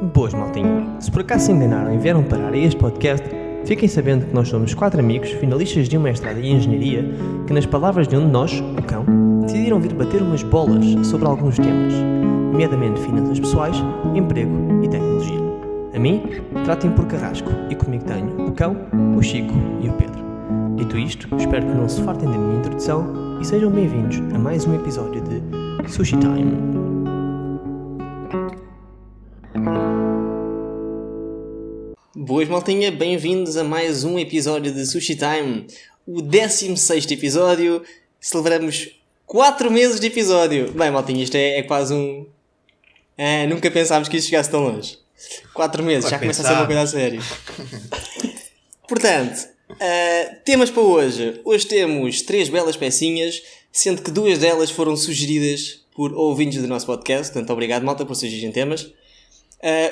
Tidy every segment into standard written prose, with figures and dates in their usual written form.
Boas, maltinha. Se por acaso se enganaram e vieram parar a este podcast, fiquem sabendo que nós somos 4 amigos, finalistas de um mestrado em Engenharia, que nas palavras de um de nós, o cão, decidiram vir bater umas bolas sobre alguns temas, nomeadamente finanças pessoais, emprego e tecnologia. A mim, tratem por Carrasco e comigo tenho o cão, o Chico e o Pedro. Dito isto, espero que não se fartem da minha introdução e sejam bem-vindos a mais um episódio de Sushi Time. Boas, maltinha, bem-vindos a mais um episódio de Sushi Time, o 16º episódio. Celebramos 4 meses de episódio. Bem, maltinha, isto é quase um... nunca pensámos que isto chegasse tão longe. 4 meses, já começa a ser uma coisa a sério. Portanto, temas para hoje. Hoje temos 3 belas pecinhas, sendo que 2 delas foram sugeridas por ouvintes do nosso podcast. Portanto, obrigado, malta, por sugerirem temas.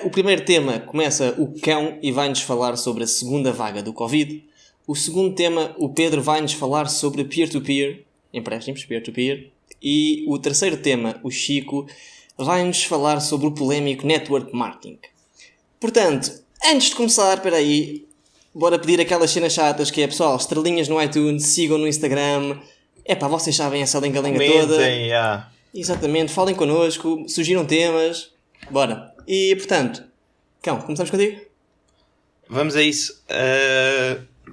O primeiro tema começa o cão e vai-nos falar sobre a segunda vaga do Covid. O segundo tema, o Pedro vai-nos falar sobre peer-to-peer, empréstimos, peer-to-peer. E o terceiro tema, o Chico, vai-nos falar sobre o polémico network marketing. Portanto, antes de começar, espera aí, bora pedir aquelas cenas chatas que é, pessoal, estrelinhas no iTunes, sigam no Instagram. Vocês sabem essa lenga-lenga toda. Yeah. Exatamente, falem connosco, sugiram temas, bora. E, portanto, cão, começamos contigo? Vamos a isso.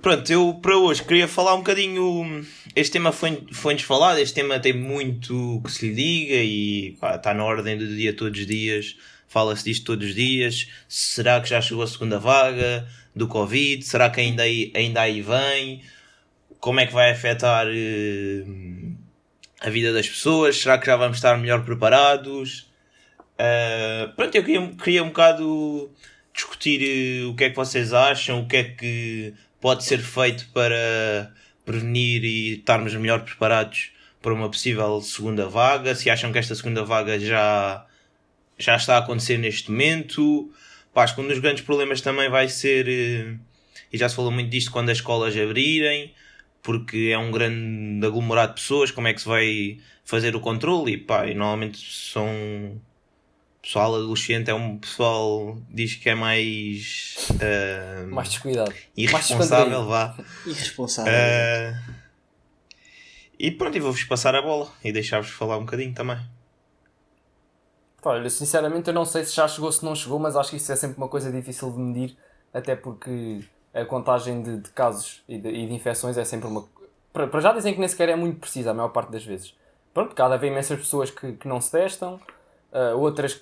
Pronto, eu para hoje queria falar um bocadinho... Este tema foi-nos falado, este tema tem muito que se lhe diga e está na ordem do dia todos os dias. Fala-se disto todos os dias. Será que já chegou a segunda vaga do Covid? Será que ainda aí vem? Como é que vai afetar a vida das pessoas? Será que já vamos estar melhor preparados? Pronto, eu queria um bocado discutir o que é que vocês acham, o que é que pode ser feito para prevenir e estarmos melhor preparados para uma possível segunda vaga, se acham que esta segunda vaga já está a acontecer neste momento. Acho que um dos grandes problemas também vai ser, e já se falou muito disto, quando as escolas abrirem, porque é um grande aglomerado de pessoas, como é que se vai fazer o controle? E normalmente são... pessoal adolescente é um pessoal diz que é mais mais descuidado, irresponsável, vá. Irresponsável. E pronto, eu vou-vos passar a bola e deixar-vos falar um bocadinho também. Olha, sinceramente eu não sei se já chegou, se não chegou, mas acho que isso é sempre uma coisa difícil de medir, até porque a contagem de casos e de infecções é sempre uma... Para já dizem que nem sequer é muito precisa a maior parte das vezes. Pronto, cada vez imensas pessoas que não se testam, outras que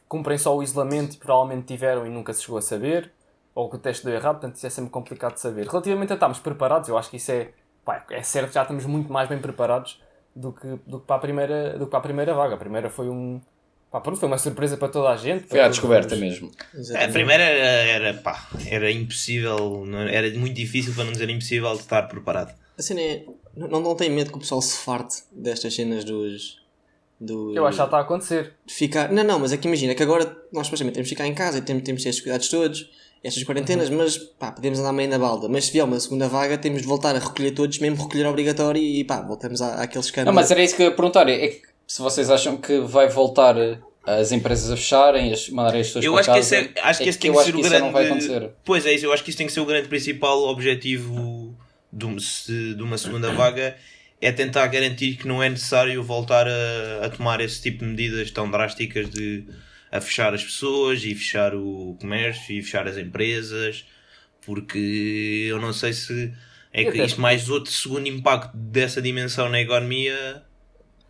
cumprem só o isolamento e provavelmente tiveram e nunca se chegou a saber, ou que o teste deu errado, portanto isso é sempre complicado de saber. Relativamente a estarmos preparados, eu acho que isso é certo que já estamos muito mais bem preparados do que para a primeira vaga. A primeira foi foi uma surpresa para toda a gente. Foi à descoberta mesmo. A primeira era impossível, era muito difícil, para não dizer impossível, de estar preparado. A cena é, não tenho medo que o pessoal se farte destas cenas Eu acho que já está a acontecer. Não, mas é que imagina que agora nós supostamente temos que ficar em casa e temos de ter estes cuidados todos, estas quarentenas, mas podemos andar meio na balda. Mas se vier uma segunda vaga, temos de voltar a recolher todos, mesmo recolher obrigatório e voltamos àquele escândalo. Não, mas era isso que eu ia perguntar, é que se vocês acham que vai voltar as empresas a fecharem, mandarem as pessoas para casa... Acho que esse tem que ser o grande... não vai acontecer. Pois é isso, eu acho que isso tem que ser o grande principal objetivo de uma segunda vaga, é tentar garantir que não é necessário voltar a tomar esse tipo de medidas tão drásticas a fechar as pessoas e fechar o comércio e fechar as empresas, porque eu não sei se é que isto mais outro segundo impacto dessa dimensão na economia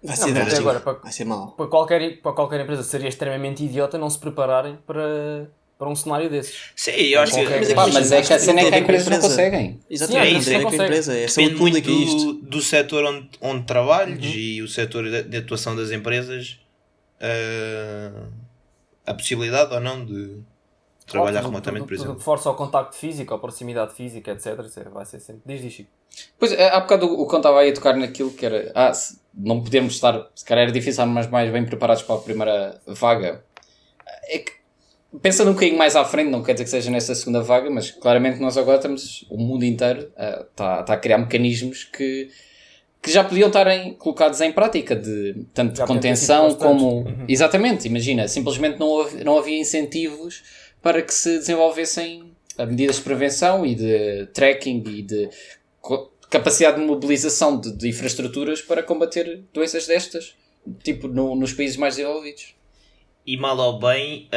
vai ser drástico, agora, vai ser mau. Para qualquer empresa seria extremamente idiota não se prepararem para um cenário desses. Sim, eu acho que... Mas é que a cena é que as empresas não conseguem. Exatamente, Sim, é com a empresa. É depende muito do setor onde trabalhas e o setor de atuação das empresas, a possibilidade ou não de trabalhar remotamente, por exemplo. Tudo que força ao contacto físico, à proximidade física, etc. Vai ser sempre... Diz, Chico. Pois, há bocado o Cão estava aí a tocar naquilo que era... não podemos estar... Se calhar era difícil estarmos mais bem preparados para a primeira vaga. É que, pensando um bocadinho mais à frente, não quer dizer que seja nessa segunda vaga, mas claramente nós agora estamos... O mundo inteiro está a criar mecanismos que que já podiam estar colocados em prática, de tanto Já de contenção podiam ter sido como... constantes. Exatamente, imagina, simplesmente não havia incentivos para que se desenvolvessem medidas de prevenção e de tracking e de capacidade de mobilização de infraestruturas para combater doenças destas, tipo nos países mais desenvolvidos. E mal ou bem,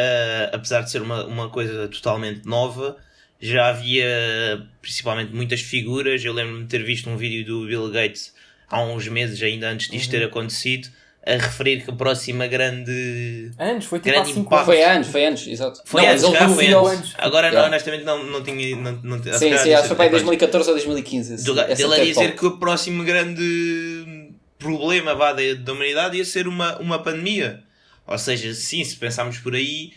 apesar de ser uma coisa totalmente nova, já havia principalmente muitas figuras. Eu lembro-me de ter visto um vídeo do Bill Gates há uns meses, ainda antes disto ter acontecido, a referir que a próxima grande... Anos, foi tipo há grande 5 impacto. anos. Foi anos, exato. Foi Não, antes, mas ele já viu o foi vídeo antes. Agora, Yeah. honestamente, não tinha... Não, Sim, acho que foi para 2014 ou 2015. Ele a dizer que o próximo grande problema da humanidade ia ser uma pandemia. Ou seja, sim, se pensarmos por aí,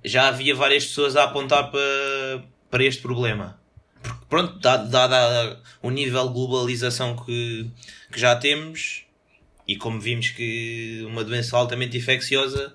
já havia várias pessoas a apontar para este problema. Porque, pronto, dado o nível de globalização que já temos, e como vimos que uma doença altamente infecciosa,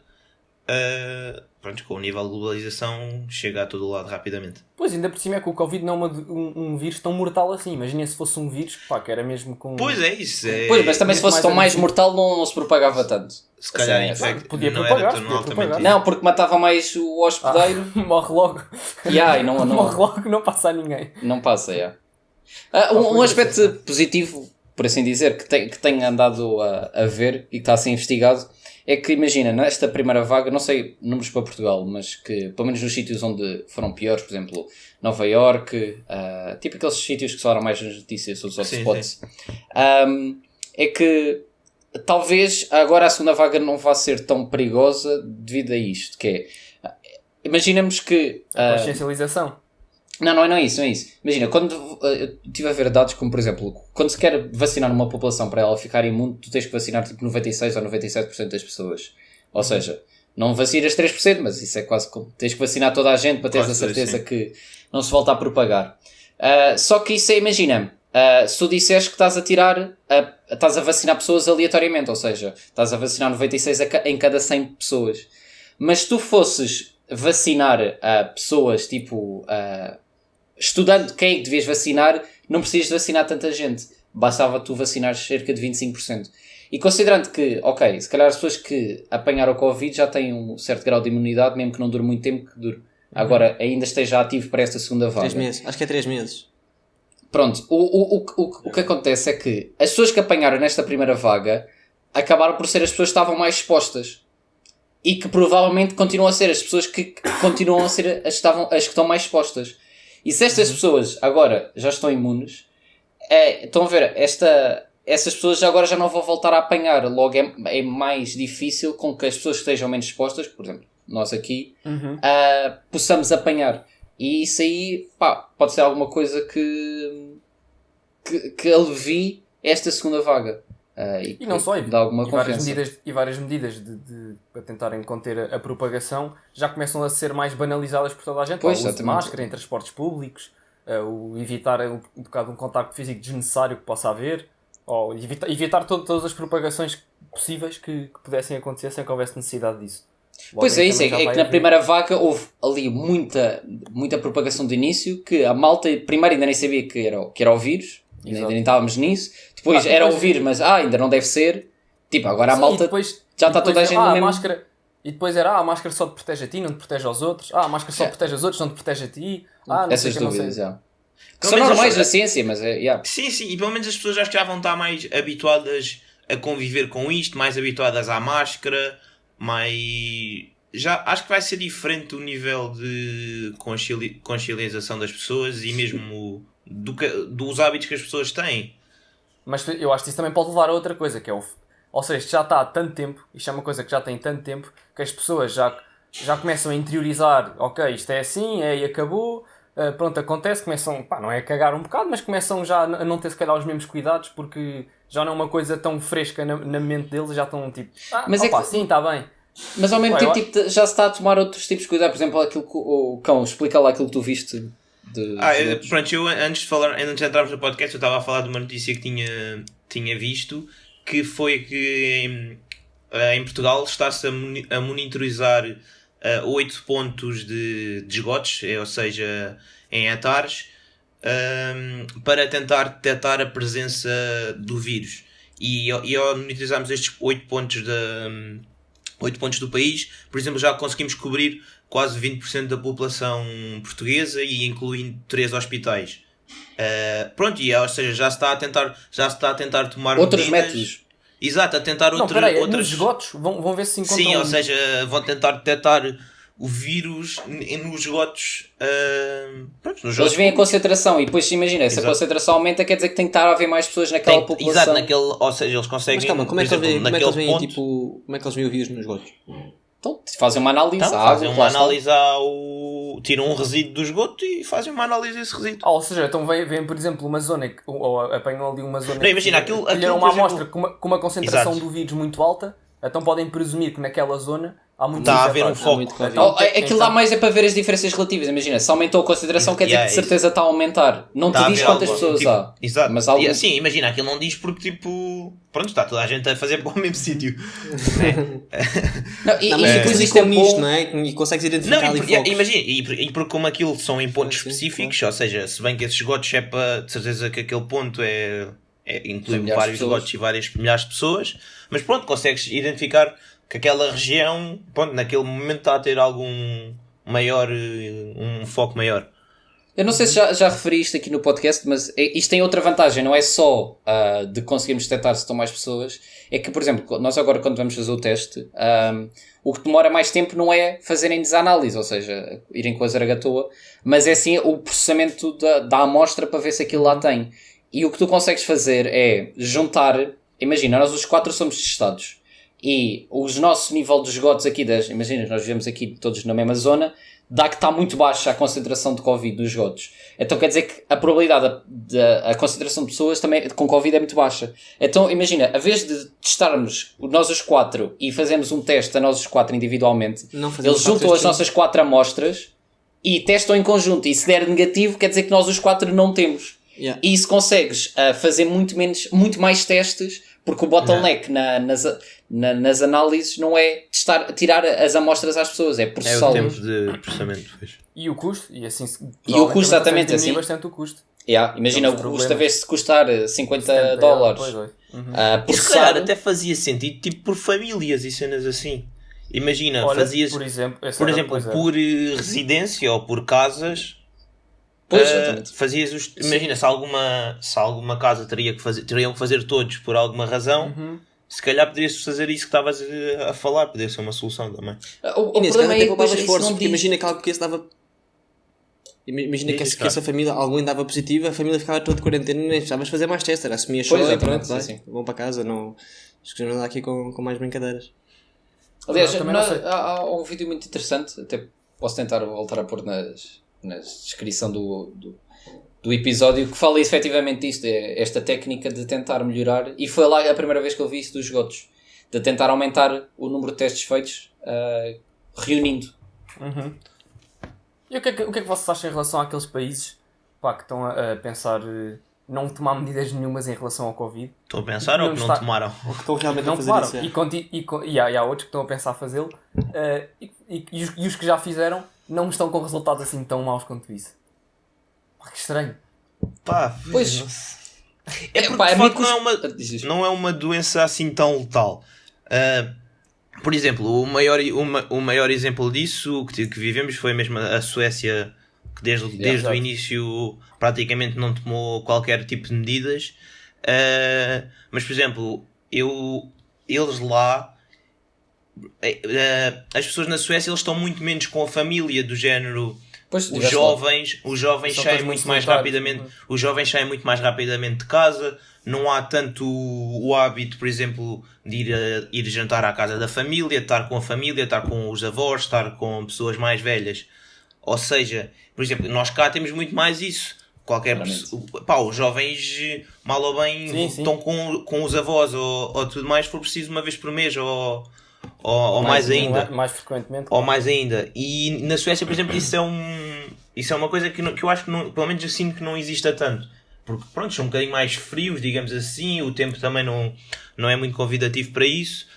pronto, com o nível de globalização chega a todo o lado rapidamente. Pois, ainda por cima é que o Covid não é um vírus tão mortal assim. Imagina se fosse um vírus, pá, que era mesmo com... Pois é isso. Pois, mas também se muito fosse tão mais agressivo. mortal não se propagava tanto. Se calhar Sim, podia não propagar, era tão podia altamente propagar. Não, porque matava mais o hospedeiro. Morre logo. E não Morre logo, não passa a ninguém. não passa, um aspecto positivo, por assim dizer, que tenho andado a ver e que está a ser investigado, é que imagina, nesta primeira vaga, não sei números para Portugal, mas que pelo menos nos sítios onde foram piores, por exemplo, Nova Iorque, tipo aqueles sítios que falaram mais nas notícias, os hotspots, é que talvez agora a segunda vaga não vá ser tão perigosa devido a isto, que é, imaginamos que... Consciencialização. Não é isso. Imagina, quando eu estive a ver dados como, por exemplo, quando se quer vacinar uma população para ela ficar imune, tu tens que vacinar tipo 96 ou 97% das pessoas. Ou seja, não vacinas 3%, mas isso é quase como... Tens que vacinar toda a gente para teres Quase a certeza sim. que não se volta a propagar. Só que isso é, imagina, se tu disseres que estás a tirar... estás a vacinar pessoas aleatoriamente, ou seja, estás a vacinar 96 em cada 100 pessoas. Mas se tu fosses vacinar pessoas, tipo... estudando quem é que devias vacinar, não precisas de vacinar tanta gente. Bastava tu vacinar cerca de 25%. E considerando que, ok, se calhar as pessoas que apanharam o Covid já têm um certo grau de imunidade, mesmo que não dure muito tempo, que dure. Agora, ainda esteja ativo para esta segunda vaga. 3 meses. Acho que é 3 meses. Pronto, o que acontece é que as pessoas que apanharam nesta primeira vaga acabaram por ser as pessoas que estavam mais expostas. E que provavelmente continuam a ser as pessoas que continuam a ser as que estão mais expostas. E se estas pessoas agora já estão imunes, estão a ver, essas pessoas agora já não vão voltar a apanhar. Logo é mais difícil com que as pessoas que estejam menos expostas, por exemplo, nós aqui, possamos apanhar. E isso aí, pode ser alguma coisa que alivie esta segunda vaga. E não só, dá alguma confiança. várias medidas para tentarem conter a propagação já começam a ser mais banalizadas por toda a gente. Pois, O uso de exatamente. máscara em transportes públicos, o evitar um bocado um contacto físico desnecessário que possa haver, ou evitar todas as propagações possíveis que pudessem acontecer sem que houvesse necessidade disso. Logo Pois é aí isso, também já é vai que na haver. primeira vaga houve ali muita propagação de início, que a malta primeiro ainda nem sabia que era o vírus, ainda nem estávamos nisso, depois era o vírus, mas ainda não deve ser, tipo, agora a Sim, malta e depois, já está toda a gente no a mesmo... máscara. E depois era, a máscara só te protege a ti, não te protege aos outros. A máscara só protege aos outros, não te protege a ti. Não sei Essas o que, não sei. dúvidas, já. Que Pelo são menos normais as- na ciência, mas é... Sim, e pelo menos as pessoas acho que já vão estar mais habituadas a conviver com isto, mais habituadas à máscara, mais... Já acho que vai ser diferente o nível de consciencialização das pessoas e mesmo dos hábitos que as pessoas têm. Mas eu acho que isso também pode levar a outra coisa, que é ou seja, isto já está há tanto tempo, isto é uma coisa que já tem tanto tempo, que as pessoas já começam a interiorizar, ok, isto é assim, e acabou, pronto, acontece, começam, não é a cagar um bocado, mas começam já a não ter se calhar os mesmos cuidados, porque já não é uma coisa tão fresca na mente deles, já estão tipo, Mas é que- sim, está bem. Mas ao mesmo Ué, tempo tipo, já se está a tomar outros tipos de cuidado, por exemplo, aquilo que o Cão, explica lá aquilo que tu viste de outros. Pronto, eu antes de entrarmos no podcast, eu estava a falar de uma notícia que tinha visto, que foi que em Portugal está-se a monitorizar 8 pontos de esgotos, ou seja, em hectares, para tentar detectar a presença do vírus. e ao monitorizarmos estes 8 pontos 8 pontos do país, por exemplo, já conseguimos cobrir quase 20% da população portuguesa e incluindo 3 hospitais. Pronto, e ou seja, já se está a tentar tomar outros medidas. Métodos. Exato, a tentar Não, outras. nos esgotos, vão ver se encontram... Sim, ou seja, vão tentar detectar o vírus nos esgotos. Pronto, nos Eles esgotos veem a públicos. concentração e depois imagina, se a Exato. concentração aumenta, quer dizer que tem que estar a haver mais pessoas naquela população. Exato, ou seja, eles conseguem. Mas calma, como é que por eles exemplo, veem, como é que eles naquele veem, ponto, tipo, como é que eles veem o vírus nos esgotos? Então, fazem uma análise, então, a água, fazem lá uma está. análise tiram um resíduo do esgoto e fazem uma análise desse resíduo. Ou seja, então vem, por exemplo, uma zona, ou apanham ali uma zona Não, imagina, que aquilo, colheram por uma exemplo, amostra com uma concentração Exato. do vírus muito alta, então podem presumir que naquela zona há muito Está a haver um infectados. foco. muito Covid. Então, Aquilo lá mais é para ver as diferenças relativas. Imagina, se aumentou a concentração, quer dizer que de certeza está a aumentar. Não Está te a diz haver quantas algo, pessoas tipo, há. Exato. Mas algo... E assim, imagina, aquilo não diz porque tipo. Pronto, está toda a gente a fazer para o mesmo sítio. Não, Não, e mas depois depois isto é nisto, bom. não é? E consegues identificar Não, ali focos. imagina, e porque como aquilo são em pontos Sim, específicos, ou seja, se bem que esses esgotos é para, de certeza que aquele ponto inclui Milhares de vários pessoas. esgotos e várias milhares de pessoas, mas pronto, consegues identificar que aquela região, pronto, naquele momento está a ter algum maior, um foco maior. Eu não sei se já referi isto aqui no podcast, mas isto tem outra vantagem, não é só de conseguirmos detectar se estão mais pessoas, é que, por exemplo, nós agora quando vamos fazer o teste, o que demora mais tempo não é fazerem-nos a análise, ou seja, irem com a zaragatoa, mas é sim o processamento da amostra para ver se aquilo lá tem. E o que tu consegues fazer é juntar, imagina, nós os 4 somos testados, e o nosso nível de esgotos aqui, imagina, nós vivemos aqui todos na mesma zona, dá que está muito baixa a concentração de Covid nos esgotos. Então quer dizer que a probabilidade a concentração de pessoas também com Covid é muito baixa. Então imagina, a vez de testarmos nós os 4 e fazermos um teste a nós os 4 individualmente, Não fazemos eles juntam parte as nossas 4 amostras e testam em conjunto. E se der negativo, quer dizer que nós os 4 não temos. Yeah. E se consegues fazer muito mais testes, porque o bottleneck nas análises não é tirar as amostras às pessoas, é É o processá-las. tempo de processamento. Pois. E o custo, e assim... E o custo, exatamente, diminuir assim. bastante o custo. Imagina, Temos o custo, a problemas. vez de custar 50 70 dólares, pois é. Uhum. E se calhar processar, até fazia sentido, tipo, por famílias e cenas assim. Imagina, Olha, fazias, por exemplo, essa por era, exemplo, pois é. por residência ou por casas. Pois, exatamente. Fazias imagina, se alguma casa teriam que fazer todos por alguma razão, se calhar poderias fazer isso que estavas a falar, poderia ser uma solução também. O E nesse caso problema até é que poupava depois isso esforço, não porque diz. imagina que algo que esse dava... Imagina que, Diz, que essa família, alguém dava positivo, a família ficava toda de quarentena e nem precisavas fazer mais testes, era assumir só Pois, e exatamente, pronto, vai, sim. vão para casa, não... Acho que não andar aqui com mais brincadeiras. Aliás, Também não sei. há um vídeo muito interessante, até posso tentar voltar a pôr na descrição do episódio, que fala efetivamente disto, esta técnica de tentar melhorar, e foi lá a primeira vez que eu vi isso dos esgotos, de tentar aumentar o número de testes feitos, reunindo. E o que é que vocês acham em relação àqueles países que estão a pensar não tomar medidas nenhumas em relação ao Covid? Estou a pensar ou que não tomaram? Ou que estão realmente Não a fazer tomaram. isso. E há outros que estão a pensar fazê-lo e os que já fizeram não estão com resultados assim tão maus quanto isso. Pá, que estranho. Pá, Pois. não sei. É porque Pá, de a mim facto não é uma doença assim tão letal. Por exemplo, o maior exemplo disso que vivemos foi mesmo a Suécia, que desde o início praticamente não tomou qualquer tipo de medidas. Mas, por exemplo, eles lá, as pessoas na Suécia, eles estão muito menos com a família, do género. Pois, Os jovens São saem todos muito muito mais solitários. rapidamente. Os jovens saem muito mais rapidamente de casa. Não há tanto o hábito, por exemplo, de ir jantar à casa da família, estar com a família, estar com os avós, estar com pessoas mais velhas. Ou seja, por exemplo, nós cá temos muito mais isso. Os jovens, mal ou bem, Sim. estão com os avós ou tudo mais, se for preciso uma vez por mês ou mais ainda. Mais frequentemente. Ou mais ainda. E na Suécia, por exemplo, isso é uma coisa que eu acho que não, pelo menos eu sinto que não exista tanto. Porque pronto, são um bocadinho mais frios, digamos assim, o tempo também não é muito convidativo para isso.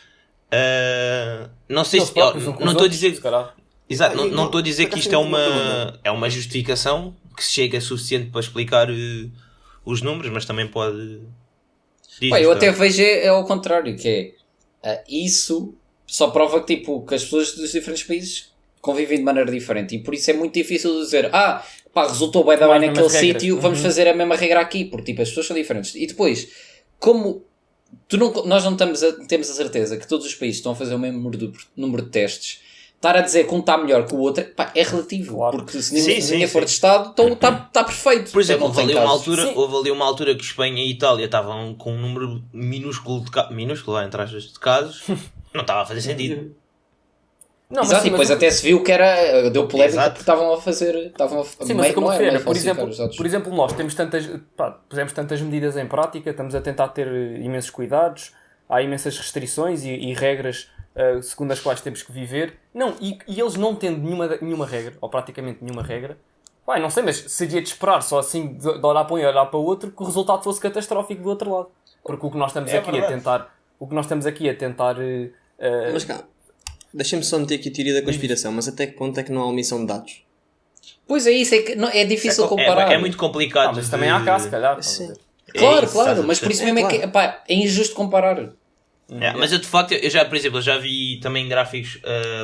Não sei se. Não estou a dizer. Exato, não estou a dizer que isto é uma justificação que chega suficiente para explicar os números, mas também pode. Diz, Pá, eu até Gustavo. vejo ao contrário, que é isso só prova que, tipo, que as pessoas dos diferentes países convivem de maneira diferente e por isso é muito difícil dizer pá, resultou bem da Como bem as naquele mesmas regras. sítio, vamos fazer a mesma regra aqui, porque tipo, as pessoas são diferentes. E depois, como nós não temos a certeza que todos os países estão a fazer o mesmo número de testes, estar a dizer que um está melhor que o outro, pá, é relativo, Claro. porque se Sim, ninguém sim, for sim. testado, então está perfeito. Por exemplo, Então não tem casos. Sim. houve ali uma altura que Espanha e Itália estavam com um número minúsculo minúsculo, entre aspas, de casos. Não estava a fazer sentido. Não, mas Exato, sim, e depois mas- até se viu que deu polémica Exato. porque estavam a fazer. Sim, mas como refere, por exemplo, os dados. por exemplo, nós temos pusemos tantas medidas em prática, estamos a tentar ter imensos cuidados, há imensas restrições e regras segundo as quais temos que viver. Não, e eles não tendo nenhuma regra, ou praticamente nenhuma regra, pá, não sei, mas seria de esperar só assim de olhar para um e olhar para o outro que o resultado fosse catastrófico do outro lado. Porque o que nós estamos É aqui verdade. a tentar Mas calma, deixa-me só meter aqui a teoria da conspiração, mas até que ponto é que não há omissão de dados? Pois é isso, é que é difícil comparar. É muito complicado. mas também há cá, se calhar. Sim. estás a ver? Claro, isso, claro, estás a mas por perceber. isso mesmo é que pá, é injusto comparar. Mas eu de facto, por exemplo, eu já vi também gráficos,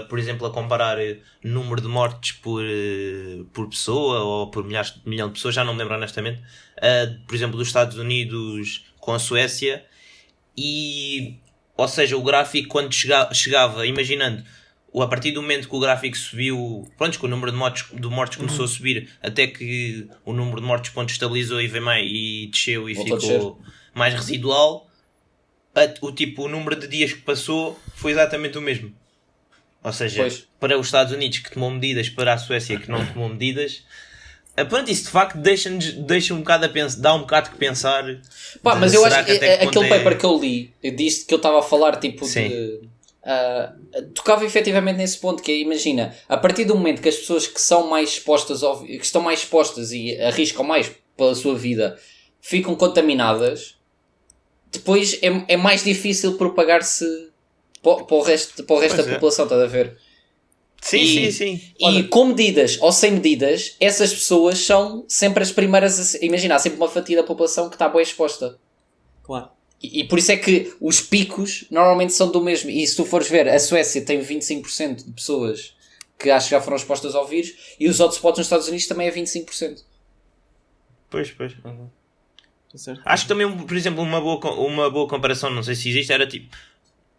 por exemplo, a comparar número de mortes por pessoa ou por milhão de pessoas, já não me lembro honestamente, por exemplo, dos Estados Unidos com a Suécia, ou seja, o gráfico quando chegava, imaginando, a partir do momento que o gráfico subiu, pronto, que o número de mortes começou a subir, até que o número de mortes ponto estabilizou e veio mais e desceu e Voltou a ficou mais residual. O número de dias que passou foi exatamente o mesmo. Ou seja, Pois. para os Estados Unidos que tomou medidas, para a Suécia que não tomou medidas. Pronto, isso de facto deixa um bocado dá um bocado que pensar. Pá, mas de eu será acho que que até que ponto aquele paper que eu li, eu disse que eu estava a falar tipo Sim. de. Tocava efetivamente nesse ponto que é, imagina, a partir do momento que as pessoas que são mais expostas que estão mais expostas e arriscam mais pela sua vida ficam contaminadas, depois é mais difícil propagar-se para o resto da Pois é. população, estás a ver? Sim, sim. E com medidas ou sem medidas, essas pessoas são sempre as primeiras imagina, há sempre uma fatia da população que está bem exposta. Claro. E por isso é que os picos normalmente são do mesmo. E se tu fores ver, a Suécia tem 25% de pessoas que acho que já foram expostas ao vírus e os hotspots nos Estados Unidos também é 25%. Pois. Tá certo. Acho que também, por exemplo, uma boa comparação, não sei se existe, era tipo,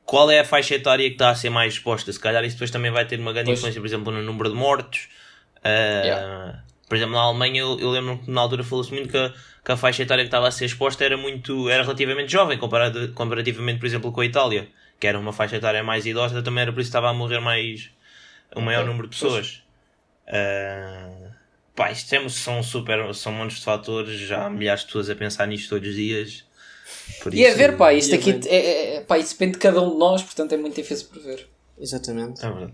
qual é a faixa etária que está a ser mais exposta? Se calhar isso depois também vai ter uma grande Pois. influência, por exemplo, no número de mortos. Yeah. Por exemplo, na Alemanha, eu lembro que na altura falou-se muito que a faixa etária que estava a ser exposta era relativamente jovem, comparativamente, por exemplo, com a Itália, que era uma faixa etária mais idosa, também era por isso que estava a morrer um maior número de pessoas. Pá, são montes de fatores, já há milhares de pessoas a pensar nisto todos os dias. Por E a isso- ver, pá, isto e a aqui ver. pá, isso depende de cada um de nós, portanto é muito difícil prever. Exatamente. É verdade.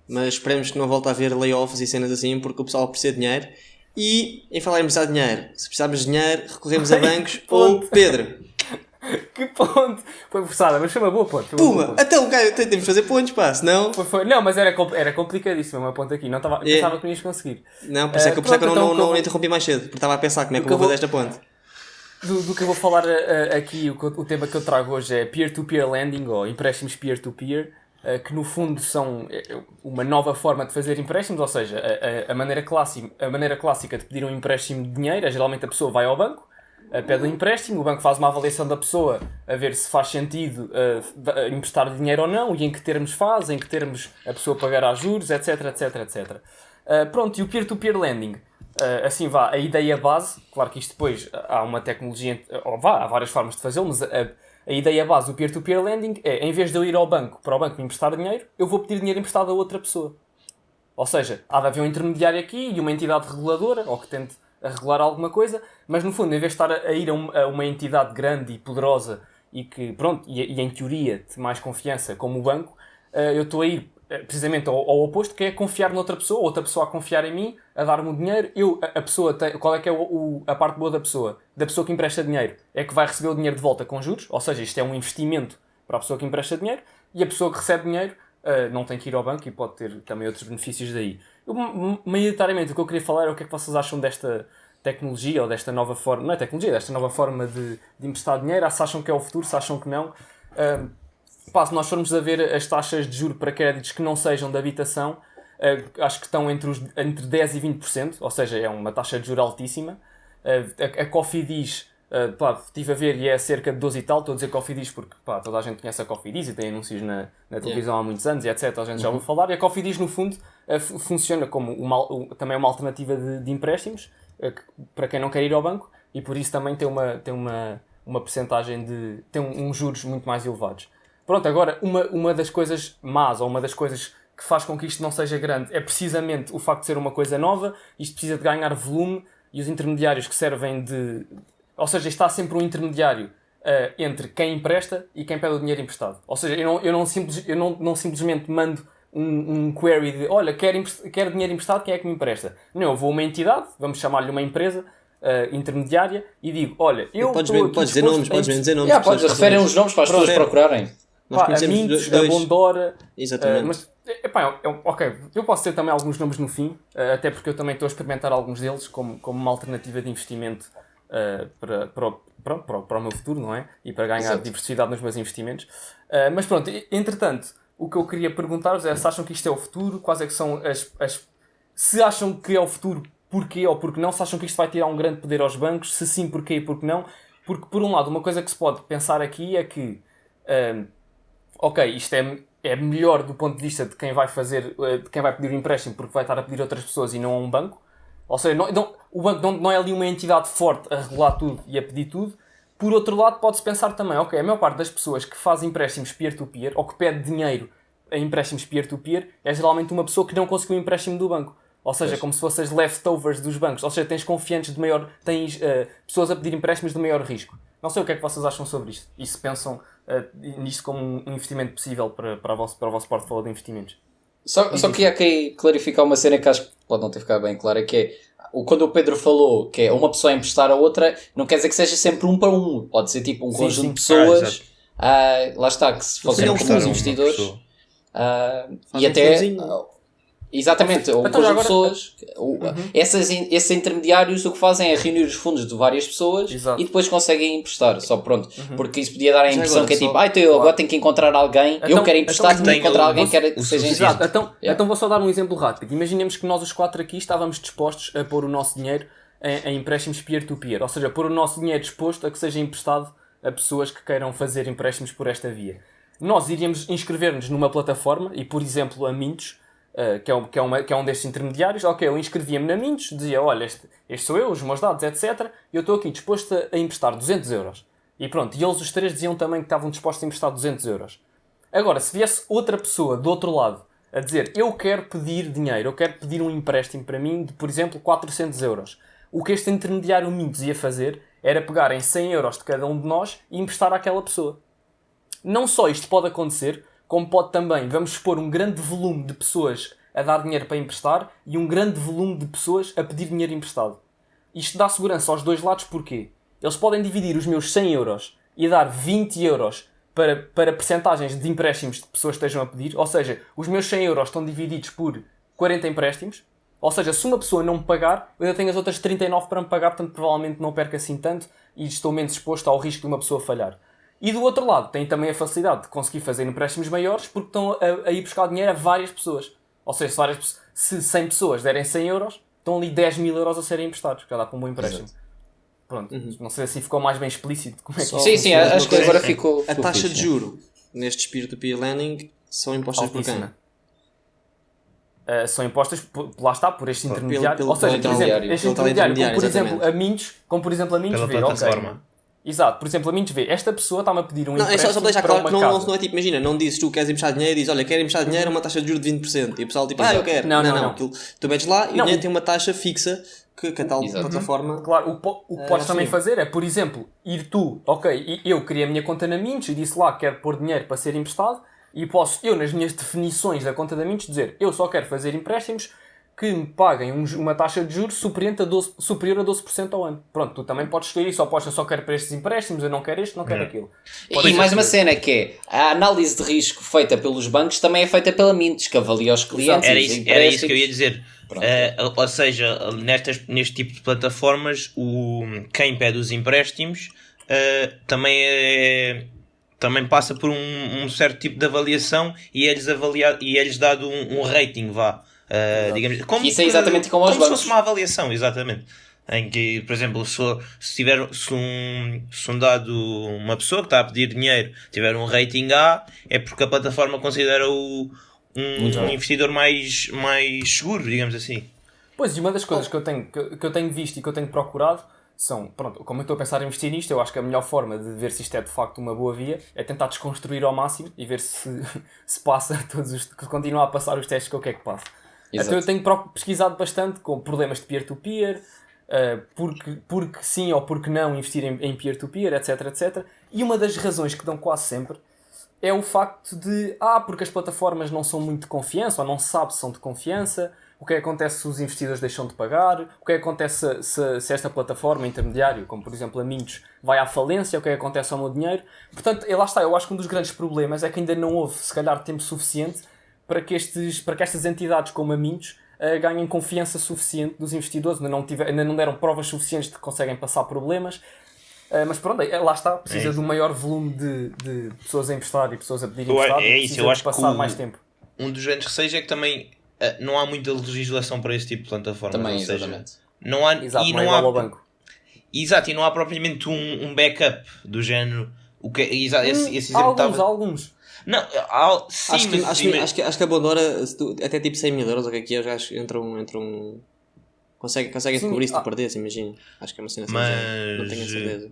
Mas esperemos que não volte a haver layoffs e cenas assim, porque o pessoal precisa de dinheiro. E, em falar em precisar de dinheiro, se precisarmos de dinheiro, recorremos a bancos ou Pedro. Que ponto! Foi forçada, mas foi uma boa ponte. foi uma boa Puma! ponte. Até o cara temos de fazer pontos, pá, senão... Não, mas era complicadíssimo uma ponta aqui. Não tava, pensava que não ias conseguir. Não, por isso é que, por isso é que eu Pronto, então, não que eu- interrompi mais cedo, porque estava a pensar como é que eu que eu vou vou- fazer esta ponte. Do que eu vou falar aqui, o tema que eu trago hoje é peer-to-peer lending, ou empréstimos peer-to-peer, que no fundo são uma nova forma de fazer empréstimos, ou seja, a maneira clássica de pedir um empréstimo de dinheiro é geralmente a pessoa vai ao banco, pede um empréstimo, o banco faz uma avaliação da pessoa a ver se faz sentido emprestar dinheiro ou não, e em que termos faz, em que termos a pessoa pagará juros, etc, etc, etc. Pronto, e o peer-to-peer lending, assim vá, a ideia base, claro que isto depois há uma tecnologia, há várias formas de fazê-lo, mas a ideia base do peer-to-peer lending é, em vez de eu ir ao banco para o banco me emprestar dinheiro, eu vou pedir dinheiro emprestado a outra pessoa. Ou seja, há de haver um intermediário aqui e uma entidade reguladora, ou que tente a regular alguma coisa, mas no fundo, em vez de estar a ir a uma entidade grande e poderosa e que, pronto, e em teoria de mais confiança, como o banco, eu estou a ir precisamente ao oposto, que é confiar noutra pessoa, outra pessoa a confiar em mim, a dar-me o dinheiro. A pessoa qual é que é a parte boa da pessoa? Da pessoa que empresta dinheiro é que vai receber o dinheiro de volta com juros, ou seja, isto é um investimento para a pessoa que empresta dinheiro, e a pessoa que recebe dinheiro não tem que ir ao banco e pode ter também outros benefícios daí. Maioritariamente o que eu queria falar é o que é que vocês acham tecnologia ou desta nova forma, não é tecnologia, desta nova forma de emprestar dinheiro, se acham que é o futuro, se acham que não. Se nós formos a ver as taxas de juros para créditos que não sejam de habitação, acho que estão entre 10% e 20%, ou seja, é uma taxa de juros altíssima. A Cofidis, estive a ver e é cerca de 12 e tal. Estou a dizer Cofidis porque toda a gente conhece a Cofidis e tem anúncios na televisão há muitos anos e etc. A gente já ouviu falar. E a Cofidis, no fundo, funciona como também uma alternativa de empréstimos para quem não quer ir ao banco, e por isso também tem uma percentagem tem uns juros muito mais elevados. Pronto, agora, uma das coisas más, ou uma das coisas que faz com que isto não seja grande, é precisamente o facto de ser uma coisa nova. Isto precisa de ganhar volume, e os intermediários que servem ou seja, está sempre um intermediário entre quem empresta e quem pede o dinheiro emprestado. Ou seja, eu não simplesmente mando um query de olha, quero dinheiro emprestado, quem é que me empresta? Não, eu vou a uma entidade, vamos chamar-lhe uma empresa intermediária, e digo, olha, podes dizer nomes, referem os nomes para as pessoas procurarem. Nós a Mintos, a Bondora. Exatamente. Ok, eu posso ter também alguns nomes no fim, até porque eu também estou a experimentar alguns deles como uma alternativa de investimento para o meu futuro, não é? E para ganhar diversidade nos meus investimentos. Mas pronto, entretanto, o que eu queria perguntar-vos é se acham que isto é o futuro, quais é que são se acham que é o futuro, porquê ou porque não, se acham que isto vai tirar um grande poder aos bancos, se sim, porquê e porque não. Porque, por um lado, uma coisa que se pode pensar aqui é que isto é melhor do ponto de vista de quem vai pedir o empréstimo, porque vai estar a pedir a outras pessoas e não a um banco. Ou seja, o banco não é ali uma entidade forte a regular tudo e a pedir tudo. Por outro lado, pode-se pensar também, a maior parte das pessoas que fazem empréstimos peer-to-peer, ou que pede dinheiro a empréstimos peer-to-peer, é geralmente uma pessoa que não conseguiu um empréstimo do banco. Ou seja, como se fossem as leftovers dos bancos. Ou seja, tens confiantes de maior... Tens pessoas a pedir empréstimos de maior risco. Não sei o que é que vocês acham sobre isto. E se pensam nisto como um investimento possível para o vosso portfólio de investimentos. Só queria aqui clarificar uma cena que acho que pode não ter ficado bem clara, que é, quando o Pedro falou que é uma pessoa a emprestar a outra, não quer dizer que seja sempre um para um. Pode ser tipo um conjunto de pessoas, lá está, que se funcionam como os investidores. E até... Exatamente, ou então, de pessoas. Esses intermediários o que fazem é reunir os fundos de várias pessoas. Exato. E depois conseguem emprestar. Só pronto. Porque isso podia dar a impressão que é tipo, eu agora tenho que encontrar alguém, eu quero emprestar, tenho que encontrar alguém que quer que seja exato. Então vou só dar um exemplo rápido. Imaginemos que nós os 4 aqui estávamos dispostos a pôr o nosso dinheiro em empréstimos peer-to-peer. Ou seja, pôr o nosso dinheiro disposto a que seja emprestado a pessoas que queiram fazer empréstimos por esta via. Nós iríamos inscrever-nos numa plataforma, e por exemplo a Mintos, que é um destes intermediários. Eu inscrevia-me na Mintos, dizia, olha, este sou eu, os meus dados, etc. E eu estou aqui disposto a emprestar 200 euros. E pronto, e eles os 3 diziam também que estavam dispostos a emprestar 200 euros. Agora, se viesse outra pessoa do outro lado a dizer, eu quero pedir dinheiro, eu quero pedir um empréstimo para mim de, por exemplo, 400 euros. O que este intermediário Mintos ia fazer era pegar em 100 euros de cada um de nós e emprestar àquela pessoa. Não só isto pode acontecer, como pode também, vamos expor um grande volume de pessoas a dar dinheiro para emprestar e um grande volume de pessoas a pedir dinheiro emprestado. Isto dá segurança aos dois lados, porquê? Eles podem dividir os meus 100 euros e dar 20 euros para percentagens de empréstimos de pessoas que estejam a pedir. Ou seja, os meus 100 euros estão divididos por 40 empréstimos. Ou seja, se uma pessoa não me pagar, eu ainda tenho as outras 39 para me pagar, portanto provavelmente não perco assim tanto e estou menos exposto ao risco de uma pessoa falhar. E do outro lado, tem também a facilidade de conseguir fazer empréstimos maiores porque estão a ir buscar dinheiro a várias pessoas. Ou seja, se 100 pessoas derem 100 euros, estão ali 10 mil euros a serem emprestados, já dá para um bom empréstimo. Exato. Pronto, não sei se ficou mais bem explícito. Como é que sim, acho que agora ficou... A taxa de juro nestes peer-to-peer lending são impostas por quem? São impostas, lá está, por este intermediário. Ou seja, por exemplo, este intermediário, como por exemplo a Mintos, pela plataforma. Exato, por exemplo, a Mintos vê, esta pessoa está-me a pedir um empréstimo só para deixar claro que não é tipo, imagina, não dizes tu queres emprestar dinheiro e dizes, olha, quero emprestar dinheiro a uma taxa de juros de 20%. E o pessoal tipo, eu quero. Não. Tu metes lá e o dinheiro tem uma taxa fixa que a tal plataforma... Claro, o que podes também fazer é, por exemplo, ir tu, eu criei a minha conta na Mintos e disse lá que quero pôr dinheiro para ser emprestado e posso, nas minhas definições da conta da Mintos, dizer, eu só quero fazer empréstimos que me paguem uma taxa de juros superior a 12% ao ano. Pronto, tu também podes escolher isso, eu só quero para estes empréstimos, eu não quero este, não quero aquilo. E mais uma cena que é, a análise de risco feita pelos bancos também é feita pela Mintos, que avalia os clientes. Era isso que eu ia dizer. Ou seja, neste tipo de plataformas, quem pede os empréstimos também passa por um certo tipo de avaliação e é-lhes dado um rating, vá. Digamos, isso é exatamente como aos bancos. Se fosse uma avaliação, exatamente. Em que, por exemplo, se uma pessoa que está a pedir dinheiro tiver um rating A, é porque a plataforma considera um investidor mais seguro, digamos assim. Pois, e uma das coisas que eu tenho visto e que eu tenho procurado são, pronto, como eu estou a pensar em investir nisto, eu acho que a melhor forma de ver se isto é de facto uma boa via é tentar desconstruir ao máximo e ver se passa que continua a passar os testes que eu quero que passe. Então eu tenho pesquisado bastante com problemas de peer-to-peer, porque sim ou porque não investir em peer-to-peer, etc, etc. E uma das razões que dão quase sempre é o facto de, porque as plataformas não são muito de confiança, ou não se sabe se são de confiança, o que acontece se os investidores deixam de pagar, o que acontece se esta plataforma intermediária, como por exemplo a Mintos, vai à falência, o que acontece ao meu dinheiro. Portanto, lá está, eu acho que um dos grandes problemas é que ainda não houve, se calhar, tempo suficiente para que estas entidades como a Mintos ganhem confiança suficiente dos investidores, ainda não deram provas suficientes de que conseguem passar problemas. Mas pronto, lá está, precisa de um maior volume de pessoas a emprestar e pessoas a pedir emprestado. É isso, eu acho que passar mais tempo. Um dos grandes receios é que também não há muita legislação para esse tipo de plataformas. Também, ou seja, exatamente. Não há, Exato, e não é não há, igual ao banco. Exato, e não há propriamente um backup do género. Esse exemplo Alguns. Não, sim, acho que a Bondora, até tipo 100 mil euros, ou o que é, os gajos entram conseguem cobrir isso de perder, imagina. Acho que é uma cena assim, não tenho a certeza.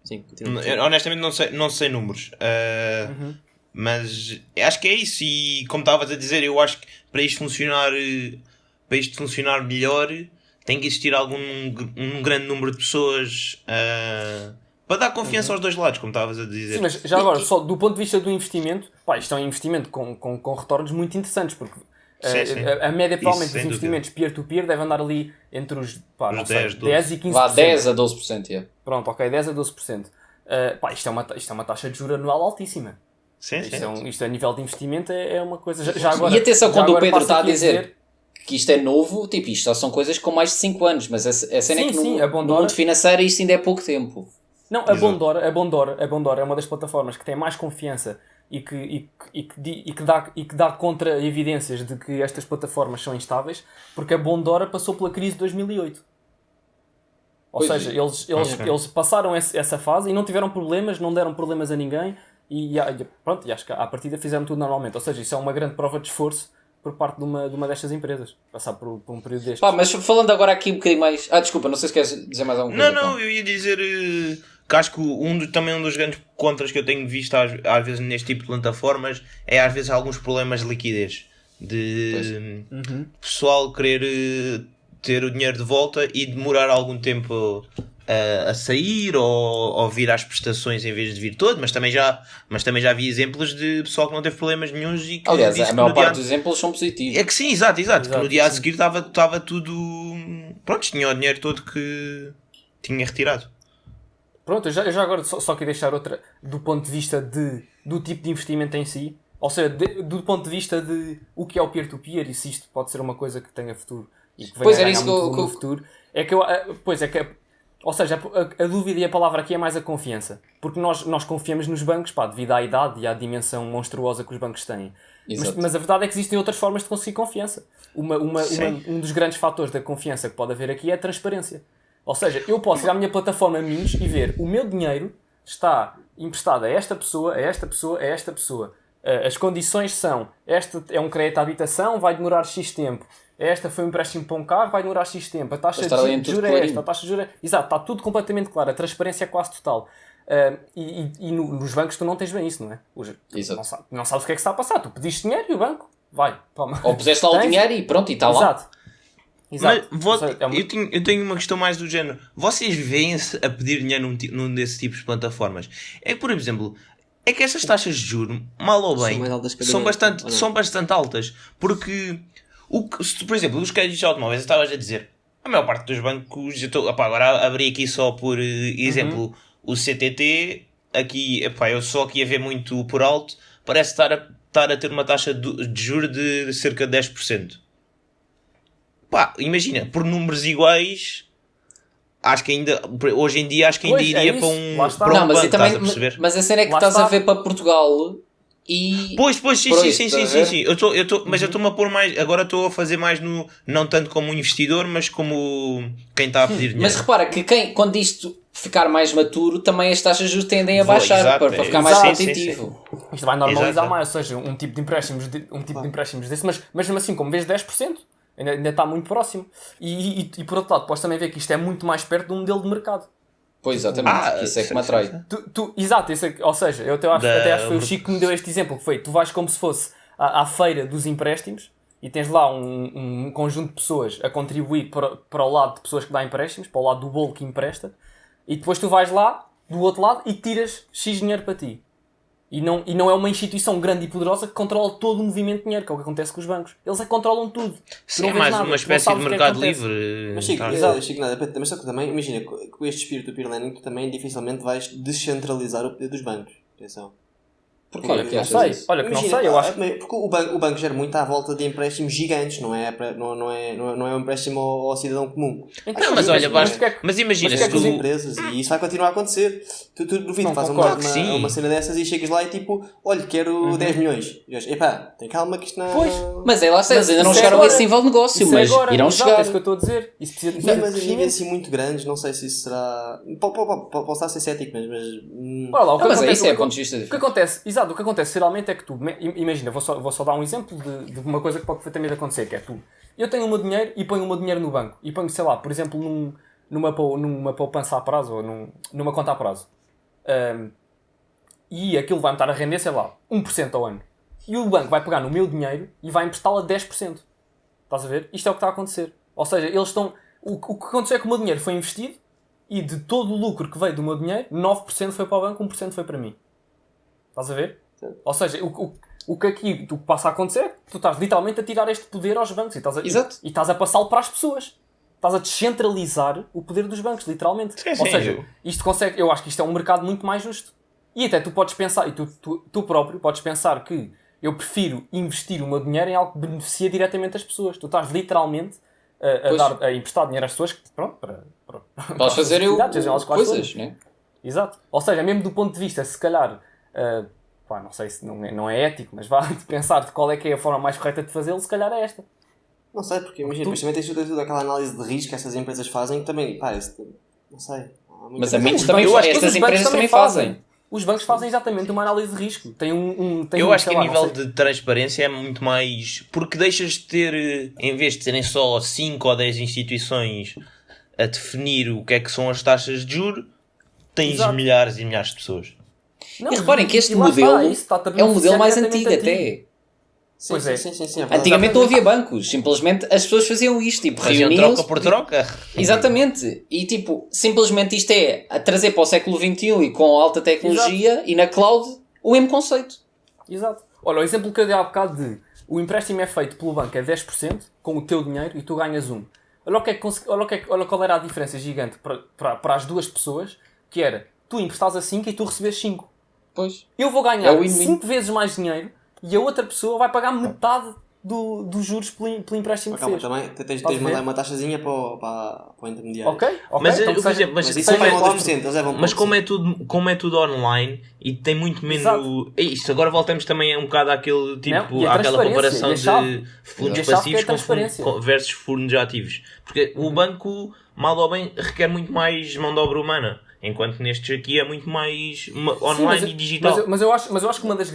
Sim, honestamente não sei números. Mas acho que é isso. E como estavas a dizer, eu acho que para isto funcionar melhor tem que existir um grande número de pessoas para dar confiança aos dois lados, como estavas a dizer. Sim, mas já agora, só do ponto de vista do investimento, isto é um investimento com retornos muito interessantes, porque a média provavelmente dos investimentos peer-to-peer deve andar ali entre os 10 e 15%. Vá, 10 a 12%. Yeah. Pronto, ok, 10 a 12%. Isto é uma taxa de juros anual altíssima. Isto a nível de investimento é uma coisa... Já agora, e atenção, quando o Pedro está a dizer que isto é novo, tipo, isto só são coisas com mais de 5 anos, mas a cena é que no mundo financeiro isto ainda é pouco tempo. Não, a Bondora é uma das plataformas que tem mais confiança e que dá contra-evidências de que estas plataformas são instáveis, porque a Bondora passou pela crise de 2008. Ou seja, eles passaram essa fase e não tiveram problemas, não deram problemas a ninguém e acho que à partida fizeram tudo normalmente. Ou seja, isso é uma grande prova de esforço por parte de uma destas empresas, passar por um período destes. Mas falando agora aqui um bocadinho mais... desculpa, não sei se queres dizer mais alguma coisa. Não, eu ia dizer que acho que também um dos grandes contras que eu tenho visto às vezes neste tipo de plataformas é às vezes alguns problemas de liquidez. De pessoal querer ter o dinheiro de volta e demorar algum tempo a sair ou vir às prestações em vez de vir todo, mas também já vi exemplos de pessoal que não teve problemas nenhuns e que, aliás, a maior parte dos exemplos são positivos. É que sim, exato, que no dia a seguir estava tudo pronto, tinha o dinheiro todo que tinha retirado. Pronto, eu já agora só queria deixar outra do ponto de vista do tipo de investimento em si, ou seja, do ponto de vista de o que é o peer-to-peer e se isto pode ser uma coisa que tenha futuro e que venha a ganhar muito no futuro, ou seja, a dúvida e a palavra aqui é mais a confiança. Porque nós confiamos nos bancos, devido à idade e à dimensão monstruosa que os bancos têm. Mas a verdade é que existem outras formas de conseguir confiança. Um dos grandes fatores da confiança que pode haver aqui é a transparência. Ou seja, eu posso ir à minha plataforma Mintos e ver o meu dinheiro está emprestado a esta pessoa, a esta pessoa, a esta pessoa. As condições são, este é um crédito à habitação, vai demorar X tempo. Esta foi um empréstimo para um carro, vai demorar X tempo. A taxa de juros é esta, a taxa de juros é... Exato, está tudo completamente claro. A transparência é quase total. E nos bancos tu não tens bem isso, não é? Não sabes o que é que está a passar. Tu pediste dinheiro e o banco vai, toma. Ou puseste lá o dinheiro e pronto, e está lá. Exato. Mas, eu tenho uma questão mais do género. Vocês veem-se a pedir dinheiro num desses tipos de plataformas? É que, por exemplo... É que estas taxas de juros, mal ou bem, são bastante altas. Porque Por exemplo, os créditos de automóveis, eu estava a dizer, a maior parte dos bancos, agora abri aqui só por exemplo, o CTT, aqui, eu só aqui a ver muito por alto, parece estar a ter uma taxa de juros de cerca de 10%. Imagina, por números iguais, acho que ainda, hoje em dia, iria para um Lá está. banco, Não, mas, estás a perceber? mas a cena é que Lá estás a está. ver para Portugal e... Pois, sim. Mas eu estou-me a pôr mais, agora estou a fazer mais no, não tanto como um investidor, mas como quem está a pedir dinheiro. Mas repara que quando isto ficar mais maturo, também as taxas de juros tendem a Vou, baixar exato, para ficar mais sim, competitivo. Isto vai normalizar Exato. mais, ou seja, um tipo de empréstimos, desse, mas mesmo assim, como vês 10%, ainda está muito próximo. E por outro lado, podes também ver que isto é muito mais perto de um modelo de mercado. Pois, exatamente, que isso é que me atrai. Exato, ou seja, eu até acho que foi o Chico que me deu este exemplo, que foi, tu vais como se fosse à feira dos empréstimos e tens lá um conjunto de pessoas a contribuir para o lado de pessoas que dão empréstimos, para o lado do bolo que empresta, e depois tu vais lá, do outro lado, e tiras X dinheiro para ti. E não é uma instituição grande e poderosa que controla todo o movimento de dinheiro, que é o que acontece com os bancos. Eles é que controlam tudo. Sim, é mais uma espécie de mercado livre. Mas Chico, Tá. Chico, mas só que também, imagina, com este espírito do peer lending, tu também dificilmente vais descentralizar o poder dos bancos. Atenção. Porque olha que Não achas sei, isso? olha que não Imagina, sei, eu acho que... porque o banco gera muito à volta de empréstimos gigantes, não é um empréstimo ao cidadão comum. Então, Mas olha, porque é que- mas imagina, mas se porque é tu... que As empresas, e isso vai continuar a acontecer. Tu duvido que Não fazes concordo que sim. uma cena dessas e chegas lá e tipo, olha, quero 10 milhões. E eu acho, epá, tem calma que isto não... Pois. Mas aí lá está, eles Mas ainda não isso é chegaram a agora. esse nível de negócio, Isso é mas agora, irão exato, chegar. é isso que eu estou a dizer. Isso precisa de Sim, mas em crescimento. níveis assim muito grandes, não sei se isso será... Posso estar a ser cético, mas Olha lá, o que Não, mas acontece- isso é o que- ponto de vista O que diferente. acontece, exato, o que acontece geralmente é que tu, imagina, vou só dar um exemplo de uma coisa que pode perfeitamente acontecer, que é tu, eu tenho o meu dinheiro e ponho o meu dinheiro no banco, e ponho, sei lá, por exemplo, numa poupança a prazo, ou numa conta a prazo. E aquilo vai-me estar a render, sei lá, 1% ao ano. E o banco vai pegar no meu dinheiro e vai emprestá-lo a 10%. Estás a ver? Isto é o que está a acontecer. Ou seja, eles estão... O que aconteceu é que o meu dinheiro foi investido e de todo o lucro que veio do meu dinheiro, 9% foi para o banco, 1% foi para mim. Estás a ver? Sim. Ou seja, o que aqui passa a acontecer, tu estás literalmente a tirar este poder aos bancos Exato. e estás a passá-lo para as pessoas. Estás a descentralizar o poder dos bancos, literalmente. Sim, Ou sim. seja, isto consegue, eu acho que isto é um mercado muito mais justo. E até tu podes pensar, e tu próprio podes pensar que eu prefiro investir o meu dinheiro em algo que beneficia diretamente as pessoas. Tu estás literalmente a emprestar dinheiro às pessoas para Podes fazer eu necessidades, sejam elas quais coisas, forem. né? Exato. Ou seja, mesmo do ponto de vista, se calhar, não sei se não é ético, mas vá de pensar de qual é que é a forma mais correta de fazê-lo, se calhar é esta. Não sei, porque imagina, depois também tens tudo aquela análise de risco que essas empresas fazem que também, pá, não sei. Há muita Mas coisa- amigos Os também, bancos- estas os bancos empresas também fazem. Os bancos fazem exatamente uma análise de risco. Tem Eu acho que sei a lá, nível não sei. de transparência é muito mais... Porque deixas de ter, em vez de serem só 5 ou 10 instituições a definir o que é que são as taxas de juros, tens Exato. milhares e milhares de pessoas. Não, E reparem que este e lá está, modelo isso está-te a é um modelo beneficiar mais diretamente antigo a ti. até. Sim, Pois é. sim, é verdade. Antigamente não havia bancos, simplesmente as pessoas faziam isto, tipo, Faziam reuniam-se. troca por troca. Exatamente. E tipo, simplesmente isto é a trazer para o século XXI e com alta tecnologia e na cloud o mesmo conceito. Exato. Olha, o exemplo que eu dei há bocado de o empréstimo é feito pelo banco a 10% com o teu dinheiro e tu ganhas 1. Olha qual era a diferença gigante para as duas pessoas, que era tu emprestares a 5 e tu recebes 5. Pois. Eu vou ganhar É o win-win. 5 vezes mais dinheiro e a outra pessoa vai pagar metade dos juros pelo empréstimo que Calma, fez. também tens Estás a de ver? mandar uma taxazinha para o intermediário. Ok? Mas, então por seja- exemplo, Mas isso como não é é- 2%, eles levam Mas pouco, como é tudo online e tem muito menos... Exato. Isto, agora voltamos também um bocado àquele tipo, Não, e a àquela transparência, comparação e a chave. de fundos E a chave passivos que é a transparência. versus fundos ativos. Porque o banco, mal ou bem, requer muito mais mão de obra humana. Enquanto nestes aqui é muito mais online e digital. Mas eu acho que uma das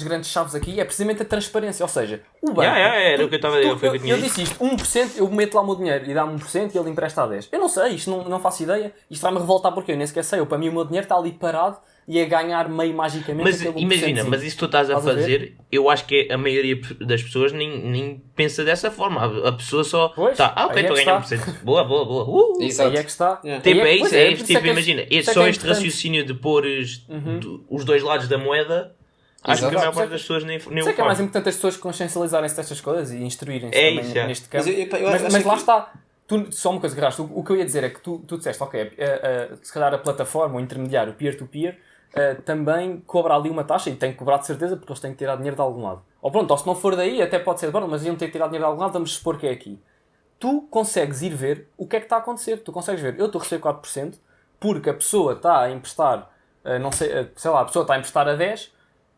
grandes chaves aqui é precisamente a transparência. Ou seja, o banco... Era o que eu estava a dizer. Foi o que eu tinha Eu dito. disse isto, 1%, eu meto lá o meu dinheiro e dá-me 1% e ele empresta a 10. Eu não sei, isto não faço ideia. Isto vai-me revoltar porque eu nem sequer sei. Para mim o meu dinheiro está ali parado e a ganhar meio magicamente Mas aquele 1%. imagina, mas isso que tu estás a Estás a ver? fazer, eu acho que a maioria das pessoas nem pensa dessa forma. A pessoa só Pois, tá, ok, aí é estou a que ganhar está. 1%. Boa. Exato. Aí é que está. Yeah. Tipo, Aí é isso, pois é por este isso tipo, que imagina, por isso só que este importante. raciocínio de pôr os dois lados da moeda, Acho que a Exato. maior parte das pessoas nem Sei o que é mais faz. importante as pessoas consciencializarem-se destas coisas e instruírem-se É também isso, é. neste campo. Mas Mas lá está. Só uma coisa que rasta. O que eu ia dizer é que tu disseste, ok, se calhar a plataforma, o intermediário, peer-to-peer, também cobra ali uma taxa e tem que cobrar de certeza porque eles têm que tirar dinheiro de algum lado. Ou pronto, ou se não for daí, até pode ser de bordo, mas iam ter que tirar dinheiro de algum lado, vamos supor que é aqui. Tu consegues ir ver o que é que está a acontecer. Tu consegues ver, eu estou a receber 4% porque a pessoa está a emprestar, sei lá, a pessoa está a emprestar a 10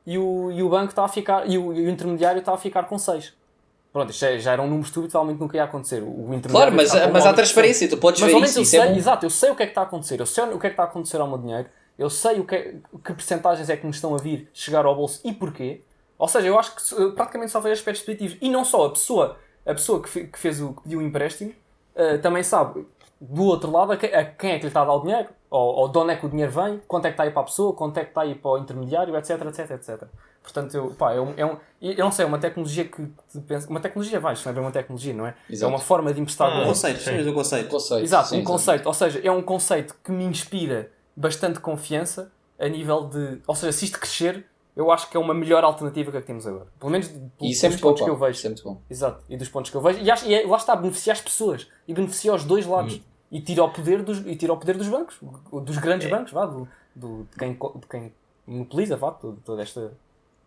e o banco está a ficar, e o intermediário está a ficar com 6. Pronto, isto já era um número estúpido, totalmente nunca ia acontecer. O Claro, mas há transparência, tu podes ver isso. Isso é bom. Exato, eu sei o que é que está a acontecer, eu sei o que é que está a acontecer ao meu dinheiro, eu sei que percentagens é que me estão a vir chegar ao bolso e porquê. Ou seja, eu acho que praticamente só vejo aspectos positivos. E não só, a pessoa que pediu o empréstimo também sabe, do outro lado, a quem é que lhe está a dar o dinheiro, ou de onde é que o dinheiro vem, quanto é que está aí para a pessoa, quanto é que está aí para o intermediário, etc, etc, etc. Portanto, eu não sei, é uma tecnologia que uma tecnologia isto não é bem uma tecnologia, não é? Exato. É uma forma de emprestar dinheiro. Um conceito. Exato, sim, um conceito. Ou seja, é um conceito que me inspira bastante confiança a nível de... Ou seja, se isto crescer, eu acho que é uma melhor alternativa que a que temos agora. Pelo menos Isso é dos muito pontos bom, que eu vejo. isso é muito bom. Exato, e dos pontos que eu vejo. Lá está, beneficia as pessoas. E beneficia os dois lados. E tira o poder dos bancos. Dos grandes bancos, vá, de quem monopoliza, vá, toda esta...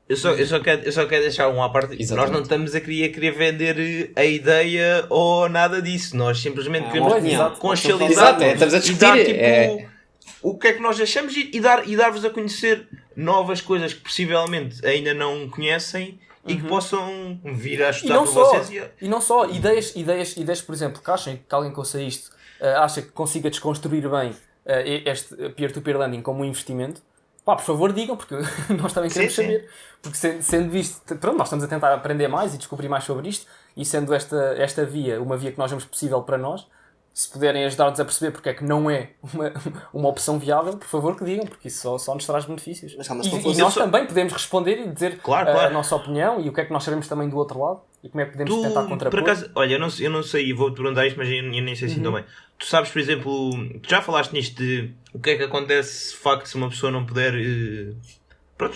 Eu só quero deixar um à parte. Exatamente. Nós não estamos a querer vender a ideia ou nada disso. Nós simplesmente queremos consciencializar Exato, estamos a discutir. e dar tipo o que é que nós achamos e dar-vos a conhecer novas coisas que possivelmente ainda não conhecem e que possam vir a estudar por vocês. E não só, ideias, por exemplo, que achem que alguém que ouça isto acha que consiga desconstruir bem este peer-to-peer lending como um investimento. Pá, por favor digam, porque nós também queremos saber. Porque sendo visto, pronto, nós estamos a tentar aprender mais e descobrir mais sobre isto, e sendo esta via uma via que nós vemos possível para nós, se puderem ajudar-nos a perceber porque é que não é uma opção viável, por favor que digam, porque isso só nos traz benefícios. Mas calma, E nós também podemos responder e dizer Claro. a nossa opinião e o que é que nós sabemos também do outro lado e como é que podemos tentar contrapor. Por acaso, olha, eu não sei, e vou-te perguntar isto, mas eu nem sei assim também. Tu sabes, por exemplo, tu já falaste nisto de o que é que acontece de facto se uma pessoa não puder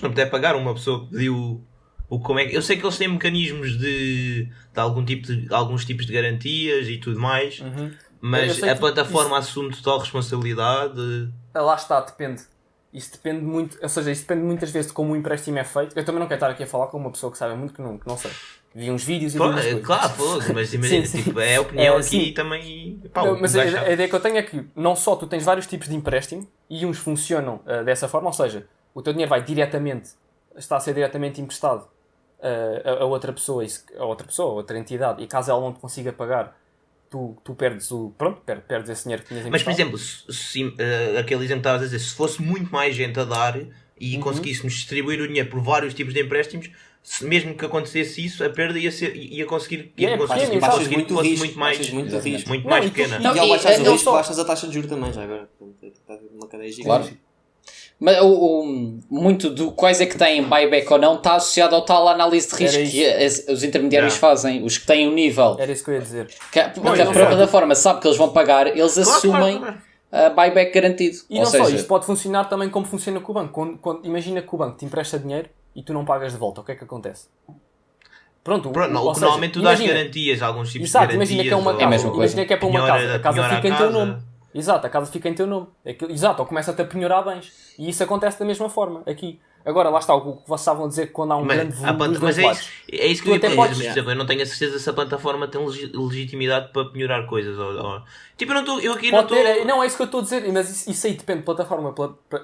não puder pagar uma pessoa que pediu como é que... Eu sei que eles têm mecanismos de alguns tipos de garantias e tudo mais, mas a plataforma assume total responsabilidade. Lá está, depende. Isso depende muito, ou seja, isso depende muitas vezes de como o empréstimo é feito. Eu também não quero estar aqui a falar com uma pessoa que sabe muito que não sei. Vi uns vídeos e vi umas coisas. Claro, mas imagina, tipo, é a opinião aqui também. Pá, não, mas a ideia que eu tenho é que não só tu tens vários tipos de empréstimo e uns funcionam dessa forma, ou seja, o teu dinheiro está a ser diretamente emprestado a outra pessoa, a outra entidade, e caso ela não te consiga pagar, tu perdes perdes esse dinheiro que tinhas emprestado. Mas, por exemplo, aquele exemplo que estavas a dizer, se fosse muito mais gente a dar e conseguíssemos distribuir o dinheiro por vários tipos de empréstimos, mesmo que acontecesse isso, a perda ia conseguir Baixas muito fosse risco, muito mais, muito risco. muito mais pequena. E ao baixares o risco, baixas a taxa de juros também, já agora. Está uma cadeia gigante. Claro. Mas muito do quais é que têm buyback ou não está associado ao tal análise de risco que os intermediários fazem, os que têm o nível. Era isso que eu ia dizer. Que a plataforma sabe que eles vão pagar, eles assumem buyback garantido. E não só, isto pode funcionar também como funciona com o banco. Imagina que o banco te empresta dinheiro e tu não pagas de volta, o que é que acontece? Normalmente tu dás garantias, alguns tipos de garantias. Imagina que é uma casa, imagina que é para uma casa, a casa fica em teu nome. Exato, a casa fica em teu nome. Exato, ou começa-te a penhorar bens. E isso acontece da mesma forma, aqui. Agora, lá está, o que vocês estavam a dizer que quando há um grande volume dos dois lados. É isso que eu ia dizer, mas, por exemplo, eu não tenho a certeza se a plataforma tem legitimidade para penhorar coisas. Tipo, Não, é isso que eu estou a dizer, mas isso aí depende de plataforma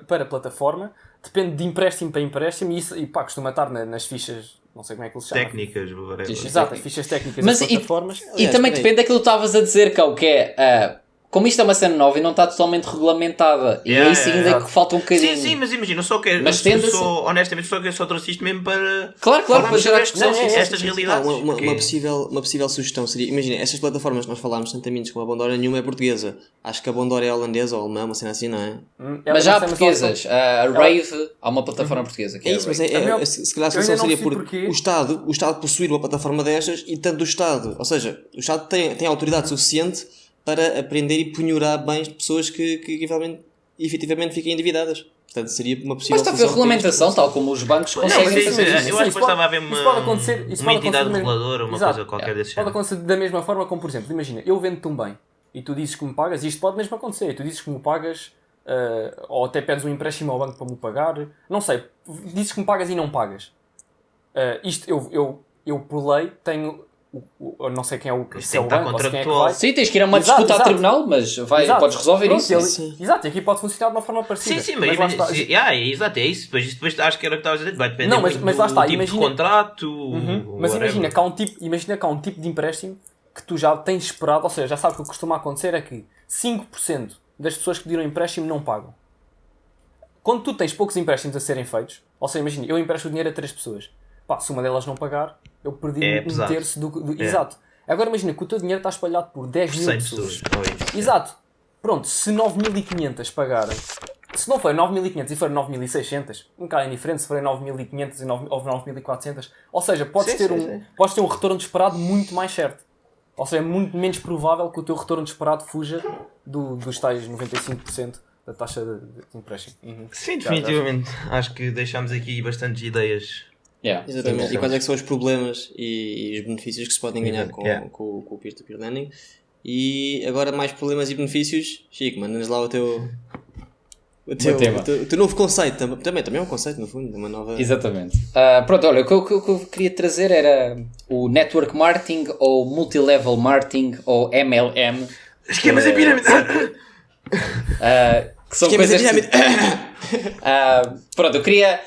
para plataforma, depende de empréstimo para empréstimo, e costuma estar nas fichas, não sei como é que eles chamam. Técnicas, exato, as fichas técnicas das plataformas. E também depende daquilo que estavas a dizer, que é... Como isto é uma cena nova e não está totalmente regulamentada, e aí sim ainda que falta um bocadinho. Sim, mas imagina, honestamente só trouxe isto mesmo para para gerar discussão estas realidades. Uma possível sugestão seria, imagina, estas plataformas que nós falámos, tanto a mim como a Bondora, nenhuma é portuguesa. Acho que a Bondora é holandesa ou alemã, uma cena assim, não é? Mas já há portuguesas. A Rave, há uma plataforma portuguesa. Que é isso, mas se calhar a solução seria porque o Estado possuir uma plataforma destas e tanto o Estado, ou seja, o Estado tem autoridade suficiente para aprender e penhorar bens de pessoas que efetivamente fiquem endividadas. Portanto, seria uma possível Basta haver solução para regulamentação, isto. tal como os bancos Não, mas conseguem isso, fazer. eu acho que isso bastava haver isso pode acontecer, uma entidade mesmo. reguladora, uma Exato. coisa qualquer desse Pode género. acontecer da mesma forma como, por exemplo, imagina, eu vendo-te um bem e tu dizes que me pagas, e isto pode mesmo acontecer, e tu dizes que me pagas, ou até pedes um empréstimo ao banco para me pagar, não sei, dizes que me pagas e não pagas. Isto eu por lei tenho, não sei quem é o, Mas se é tem o que estar banco ou se quem é que contratual. vai. Sim, tens que ir a uma Exato, disputa a exato. tribunal, mas Exato. podes resolver Pronto, isso. Exato, e aqui pode funcionar de uma forma parecida. Sim, mas lá está. exato, é isso. Depois acho que era o que estavas a dizer. Vai depender Não, mas muito lá do está, tipo imagina- de contrato. Mas whatever. imagina que há um tipo de empréstimo que tu já tens esperado, ou seja, já sabes que o que costuma acontecer é que 5% das pessoas que pediram empréstimo não pagam. Quando tu tens poucos empréstimos a serem feitos, ou seja, imagina, eu empresto o dinheiro a 3 pessoas. Pá, se uma delas não pagar, eu perdi É um pesado. terço do. Exato. Agora imagina que o teu dinheiro está espalhado por 10 mil 100 pessoas. pessoas. ou isso. Exato. Pronto, se 9.500 pagarem, se não for 9.500 e for 9.600, um bocado indiferente, se forem 9.500 ou 9.400, ou seja, podes ter um retorno esperado muito mais certo. Ou seja, é muito menos provável que o teu retorno esperado fuja dos tais 95% da taxa de empréstimo. Sim, definitivamente. Acho que deixámos aqui bastantes ideias. Yeah, Exatamente. E quais é que são os problemas e os benefícios que se podem ganhar com o peer-to-peer lending. E agora mais problemas e benefícios. Chico, manda-nos lá o teu tema. o teu novo conceito. Também é um conceito, no fundo. Uma nova... Exatamente. Pronto, olha, o que eu queria trazer era o Network Marketing ou Multilevel Marketing ou MLM. Esquemas em pirâmide! Que são Esquemas coisas em pirâmide. pronto, eu queria...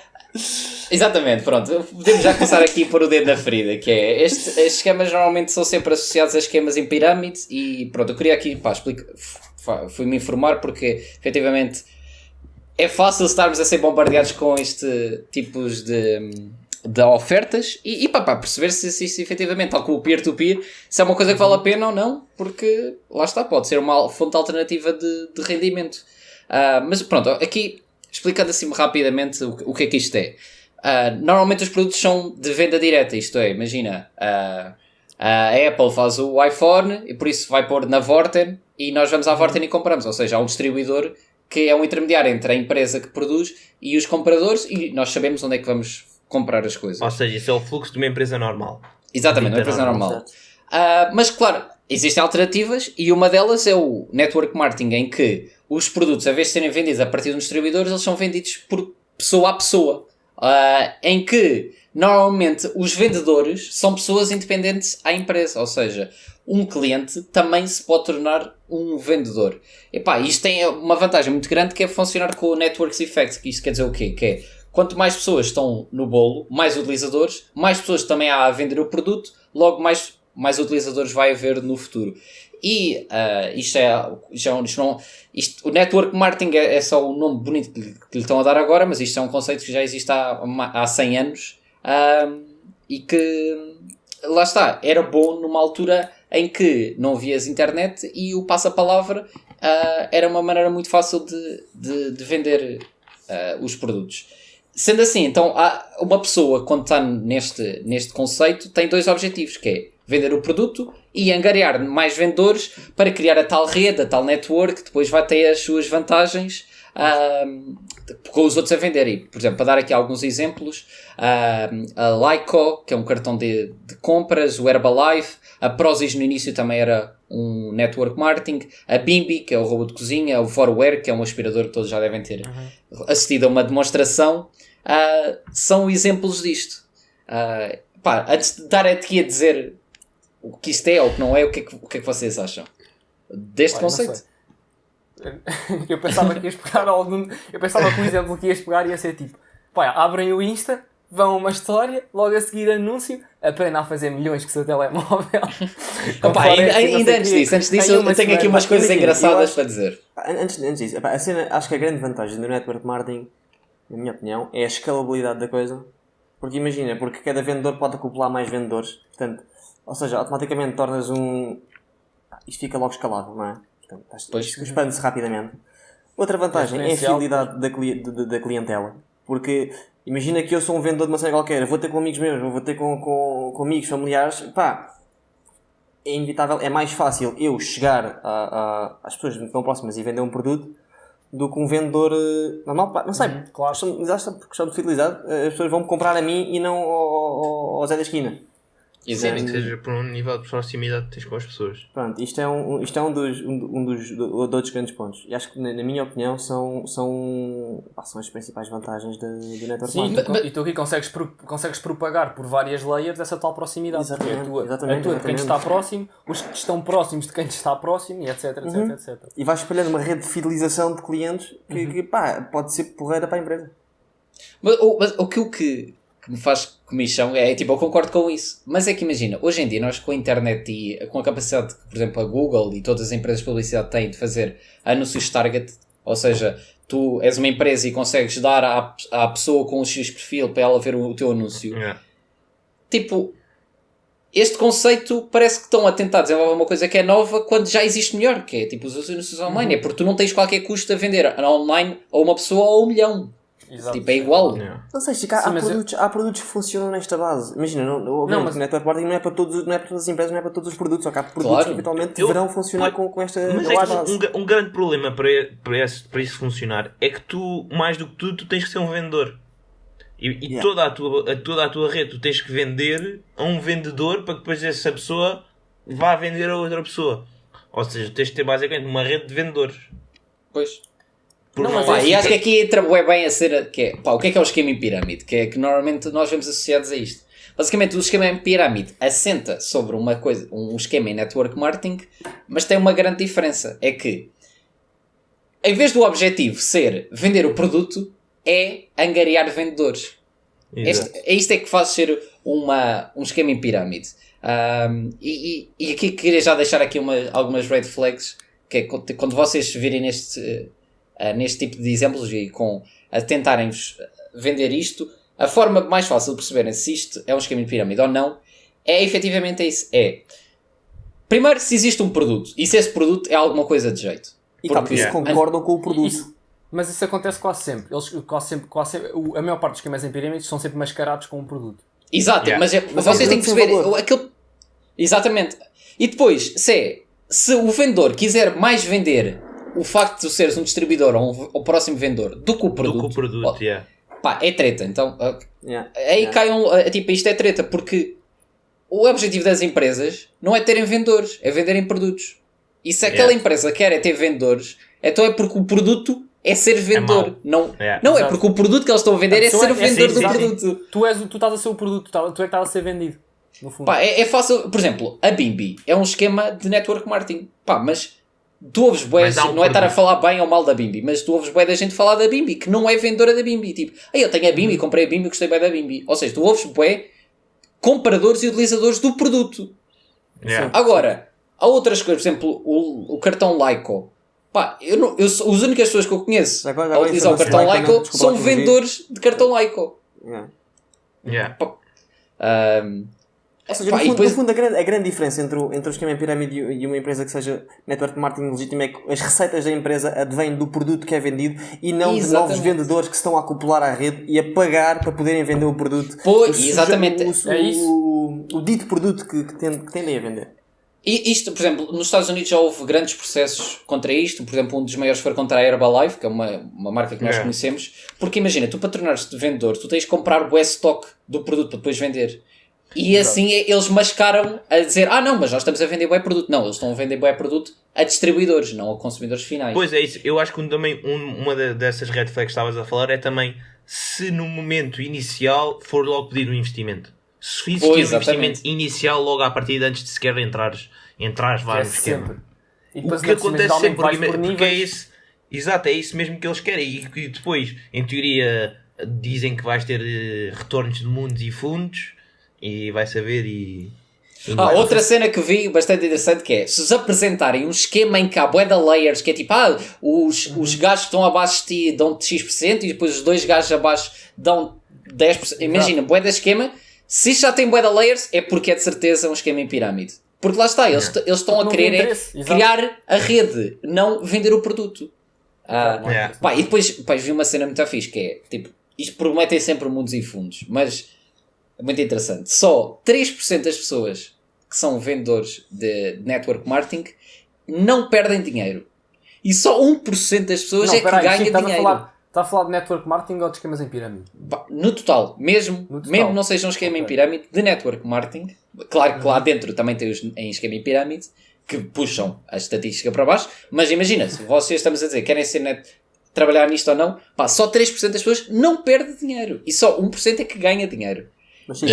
Exatamente, pronto. Podemos já começar aqui a pôr o dedo na ferida, que é... Estes esquemas normalmente são sempre associados a esquemas em pirâmide e pronto, eu queria aqui, fui-me informar porque, efetivamente, é fácil estarmos a ser bombardeados com este tipos de ofertas e para perceber se isto efetivamente, tal como o peer-to-peer, se é uma coisa que vale a pena ou não, porque lá está, pode ser uma fonte alternativa de rendimento. Mas pronto, aqui explicando assim rapidamente o que é que isto é. Normalmente os produtos são de venda direta, isto é, imagina, a Apple faz o iPhone e por isso vai pôr na Vorten e nós vamos à Vorten e compramos, ou seja, há um distribuidor que é um intermediário entre a empresa que produz e os compradores e nós sabemos onde é que vamos comprar as coisas. Ou seja, isso é o fluxo de uma empresa normal. Exatamente, uma empresa normal. Mas claro, existem alternativas e uma delas é o network marketing, em que os produtos, a vez de serem vendidos a partir de um distribuidor, eles são vendidos por pessoa a pessoa. Em que normalmente os vendedores são pessoas independentes à empresa, ou seja, um cliente também se pode tornar um vendedor. Isto tem uma vantagem muito grande, que é funcionar com o Networks Effect, que isto quer dizer o quê? Que é, quanto mais pessoas estão no bolo, mais utilizadores, mais pessoas também há a vender o produto, logo mais utilizadores vai haver no futuro. E o network marketing é só um nome bonito que lhe estão a dar agora, mas isto é um conceito que já existe há 100 anos e que, lá está, era bom numa altura em que não havias internet e o passa-palavra era uma maneira muito fácil de vender os produtos. Sendo assim, então, uma pessoa, quando está neste conceito, tem dois objetivos, que é vender o produto e angariar mais vendedores para criar a tal rede, a tal network, que depois vai ter as suas vantagens com os outros a vender. E, por exemplo, para dar aqui alguns exemplos, a Lyco, que é um cartão de compras, o Herbalife, a Prozis no início também era um network marketing, a Bimby, que é o robô de cozinha, o Forware, que é um aspirador que todos já devem ter assistido a uma demonstração, são exemplos disto. Antes de dar aqui a dizer o que isto é ou o que não é, o que é que vocês acham deste conceito? Eu pensava que ias pegar eu pensava que o exemplo que ias pegar ia ser tipo, abrem o Insta, vão a uma história, logo a seguir anúncio, aprendem a fazer milhões com o seu telemóvel. Ainda antes disso eu tenho aqui umas coisas engraçadas para dizer. Antes disso, a cena, acho que a grande vantagem do network marketing, na minha opinião, é a escalabilidade da coisa. Porque imagina, porque cada vendedor pode acoplar mais vendedores, portanto, ou seja, automaticamente tornas isto fica logo escalável, não é? Portanto, isto expande-se rapidamente. Outra vantagem é a fidelidade da clientela. Porque imagina que eu sou um vendedor de uma cena qualquer, vou ter com amigos meus, vou ter com amigos familiares, é inevitável, é mais fácil eu chegar às pessoas que me estão próximas e vender um produto do que um vendedor normal. Pá, não sei, claro. mas acho que por questão de fidelidade as pessoas vão-me comprar a mim e não ao Zé da esquina. Sim, nem que seja por um nível de proximidade que tens com as pessoas. Pronto, isto é um dos outros grandes pontos. E acho que, na minha opinião, são as principais vantagens do network Sim, marketing. e tu aqui consegues propagar por várias layers essa tal proximidade. Exatamente. A tua de quem te está próximo, os que estão próximos de quem te está próximo, e etc, etc. E vais espalhando uma rede de fidelização de clientes que pode ser porreira para a empresa. Mas o que me faz comichão é, tipo, eu concordo com isso. Mas é que imagina, hoje em dia nós com a internet e com a capacidade que, por exemplo, a Google e todas as empresas de publicidade têm de fazer anúncios target, ou seja, tu és uma empresa e consegues dar à pessoa com um X perfil para ela ver o teu anúncio. Tipo, este conceito parece que estão a tentar desenvolver uma coisa que é nova quando já existe melhor, que é tipo os anúncios online. É porque tu não tens qualquer custo a vender online a uma pessoa ou a 1 milhão. Exato. Tipo, é igual. Não sei, Chico, há produtos que funcionam nesta base. Imagina, o network marketing não é para todas as empresas, não é para todos os produtos, só que há produtos que eventualmente deverão funcionar com esta base. Um grande problema para isso funcionar é que tu, mais do que tudo, tu tens que ser um vendedor. E toda a tua rede tu tens que vender a um vendedor para que depois essa pessoa vá vender a outra pessoa. Ou seja, tens que ter basicamente uma rede de vendedores. Pois. E acho que aqui entra bem a ser o que é o esquema em pirâmide, que é que normalmente nós vemos associados a isto. Basicamente o esquema em pirâmide assenta sobre um esquema em network marketing, mas tem uma grande diferença, é que em vez do objetivo ser vender o produto, é angariar vendedores. Isto é que faz ser um esquema em pirâmide. E aqui queria já deixar aqui algumas red flags, que é quando vocês virem neste tipo de exemplos e a tentarem vender isto, a forma mais fácil de perceberem se isto é um esquema de pirâmide ou não é efetivamente isso. Primeiro, se existe um produto e se esse produto é alguma coisa de jeito. E eles concordam com o produto. Mas isso acontece quase sempre. A maior parte dos esquemas em pirâmides são sempre mascarados com um produto. Exato, mas vocês têm que perceber exatamente. E depois, se o vendedor quiser mais vender o facto de tu seres um distribuidor ou um próximo vendedor do que o produto, é treta. Então, tipo, isto é treta, porque o objetivo das empresas não é terem vendedores, é venderem produtos. E se aquela empresa quer ter vendedores, então é porque o produto é ser vendedor. Não é porque o produto que eles estão a vender é ser o vendedor do produto. Tu estás a ser o produto, tu é que estás a ser vendido. No fundo. É fácil. Por exemplo, a Bimby é um esquema de network marketing. Mas tu ouves bué, não é estar a falar bem ou mal da Bimby, mas tu ouves bué da gente falar da Bimby, que não é vendedora da Bimby. Tipo, eu tenho a Bimby, comprei a Bimby, gostei bem da Bimby. Ou seja, tu ouves bué compradores e utilizadores do produto. Agora, há outras coisas, por exemplo, o cartão Lyco. As únicas pessoas que eu conheço a utilizar o cartão Lyco são vendedores de cartão Lyco. Ou seja, no fundo a grande diferença entre o esquema em pirâmide e uma empresa que seja network marketing legítimo é que as receitas da empresa advêm do produto que é vendido e não de novos vendedores que se estão a acoplar à rede e a pagar para poderem vender o produto. O dito produto que tendem a vender. E isto, por exemplo, nos Estados Unidos já houve grandes processos contra isto. Por exemplo, um dos maiores foi contra a Herbalife, que é uma marca que nós conhecemos. Porque imagina, tu para tornares-te vendedor, tu tens de comprar o stock do produto para depois vender. E assim eles mascaram a dizer, não, mas nós estamos a vender bué produto. Não, eles estão a vender bué produto a distribuidores, não a consumidores finais. Pois é isso. Eu acho que também uma dessas red flags que estavas a falar é também se no momento inicial for logo pedir um investimento. Se existir um investimento inicial logo à partida antes de sequer entrares vá no esquema. O que acontece sempre, porque é isso. Exato, é isso mesmo que eles querem. E depois, em teoria, dizem que vais ter retornos de mundos e fundos e vai saber outra cena que vi bastante interessante que é, se os apresentarem um esquema em que há bué de layers, que é tipo, os gajos que estão abaixo de ti dão-te X% e depois os dois gajos abaixo dão 10%. Imagina, bué de esquema. Se isto já tem bué de layers, é porque é de certeza um esquema em pirâmide. Porque lá está, eles estão a querer criar a rede, não vender o produto. E depois vi uma cena muito fixe, que é, tipo, isto prometem sempre mundos e fundos, mas é muito interessante. Só 3% das pessoas que são vendedores de network marketing não perdem dinheiro. e só 1% das pessoas é que ganha Chico, dinheiro. estás a falar de network marketing ou de esquemas em pirâmide? No total, mesmo não seja um esquema em pirâmide, de network marketing, claro que lá dentro também tem os em esquema em pirâmide, que puxam a estatística para baixo, mas imagina, se vocês estamos a dizer que querem trabalhar nisto ou não, pá, só 3% das pessoas não perde dinheiro, e só 1% é que ganha dinheiro. Mas sim,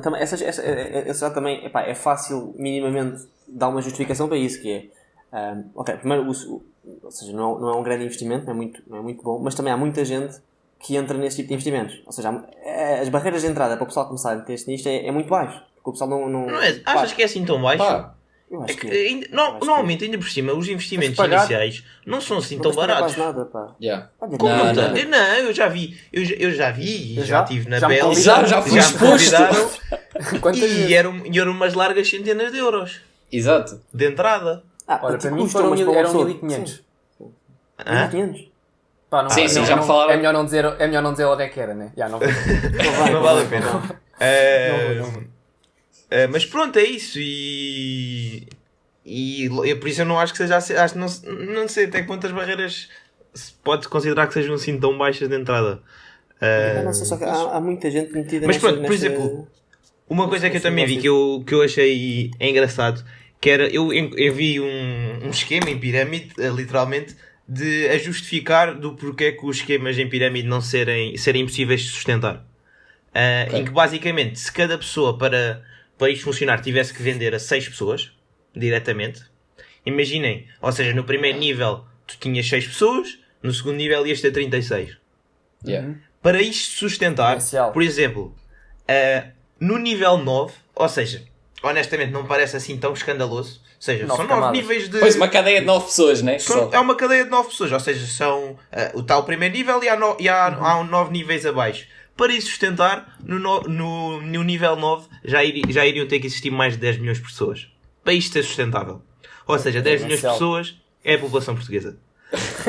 também, essa também epá, é fácil minimamente dar uma justificação para isso, que é ok, primeiro ou seja, não é um grande investimento, não é muito bom, mas também há muita gente que entra nesse tipo de investimentos, ou seja, as barreiras de entrada para o pessoal começar a meter-se nisto é muito baixo, porque o pessoal não é, achas que é assim tão baixo? Pá, eu acho que Normalmente, ainda por cima, os investimentos pagar. iniciais não são assim tão não custa baratos. quase nada, pá. yeah. Olha, Como não, Não, tem? Não, eu já vi, e já estive na Já me pele, já fui me exposto. convidaram, Quantas vezes? e eram umas largas centenas de euros Exato. de entrada. Olha, para mim custa, mas para uma eram pessoa- 1500. Sim, Hã? 1500. Pá, não, Sim, não, já me não- falaram. É melhor não dizer onde é que era, né? Já, não vou. Não vale a pena. Mas pronto, é isso. E por isso eu não acho que seja assim. Não sei até quantas barreiras se pode considerar que sejam assim tão baixas de entrada. Eu não sei, só que há muita gente metida Mas nesta- pronto, por nesta- exemplo, uma coisa que eu nesta também vi negócio. que eu achei engraçado, que era, eu vi um esquema em pirâmide, literalmente, de a justificar do porquê que os esquemas em pirâmide não serem impossíveis de sustentar. Em que basicamente, se cada pessoa para isto funcionar tivesse que vender a 6 pessoas, diretamente, imaginem, ou seja, no primeiro nível tu tinhas 6 pessoas, no segundo nível ias ter 36. Yeah. Para isto sustentar, Exponencial. por exemplo, no nível 9, ou seja, honestamente não parece assim tão escandaloso, ou seja, 9 são 9 camadas. níveis de... Pois, uma cadeia de 9 pessoas, né? Só. É uma cadeia de 9 pessoas, ou seja, são está o primeiro nível e há 9 níveis abaixo. Para isso sustentar, no nível 9 já iriam ter que existir mais de 10 milhões de pessoas. Para isto ser sustentável. Ou seja, 10 milhões de pessoas é a população portuguesa.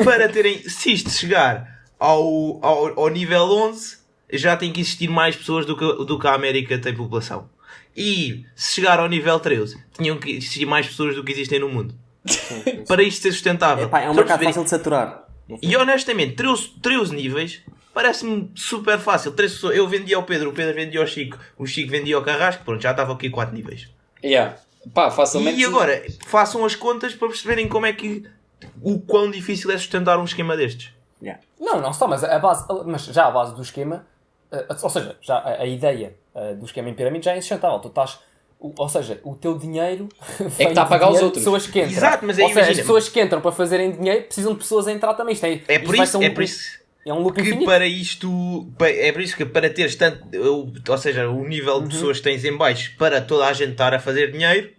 Para terem, se isto chegar ao nível 11, já tem que existir mais pessoas do que a América tem população. E se chegar ao nível 13, tinham que existir mais pessoas do que existem no mundo. Para isto ser sustentável. Epá, é um Estão a mercado perceber? fácil de saturar. E honestamente, 13 níveis parece-me super fácil. 13 pessoas. Eu vendia ao Pedro, o Pedro vendia ao Chico, o Chico vendia ao Carrasco, pronto, já estava aqui 4 níveis. Yeah. Pá, facilmente. E agora, façam as contas para perceberem como é que o quão difícil é sustentar um esquema destes. Yeah. Não só, mas já a base do esquema, ou seja, já a ideia do esquema em pirâmide já é insustentável. Tu estás, ou seja, o teu dinheiro que está a pagar os outros. Pessoas que entram. Exato, mas aí ou seja, as imagina- pessoas que entram para fazerem dinheiro precisam de pessoas a entrar também. Isto É por vai isso, ser é por isso é um loop que infinito. para isto, é por isso que para teres tanto, ou seja, o nível de pessoas que tens em baixo para toda a gente estar a fazer dinheiro,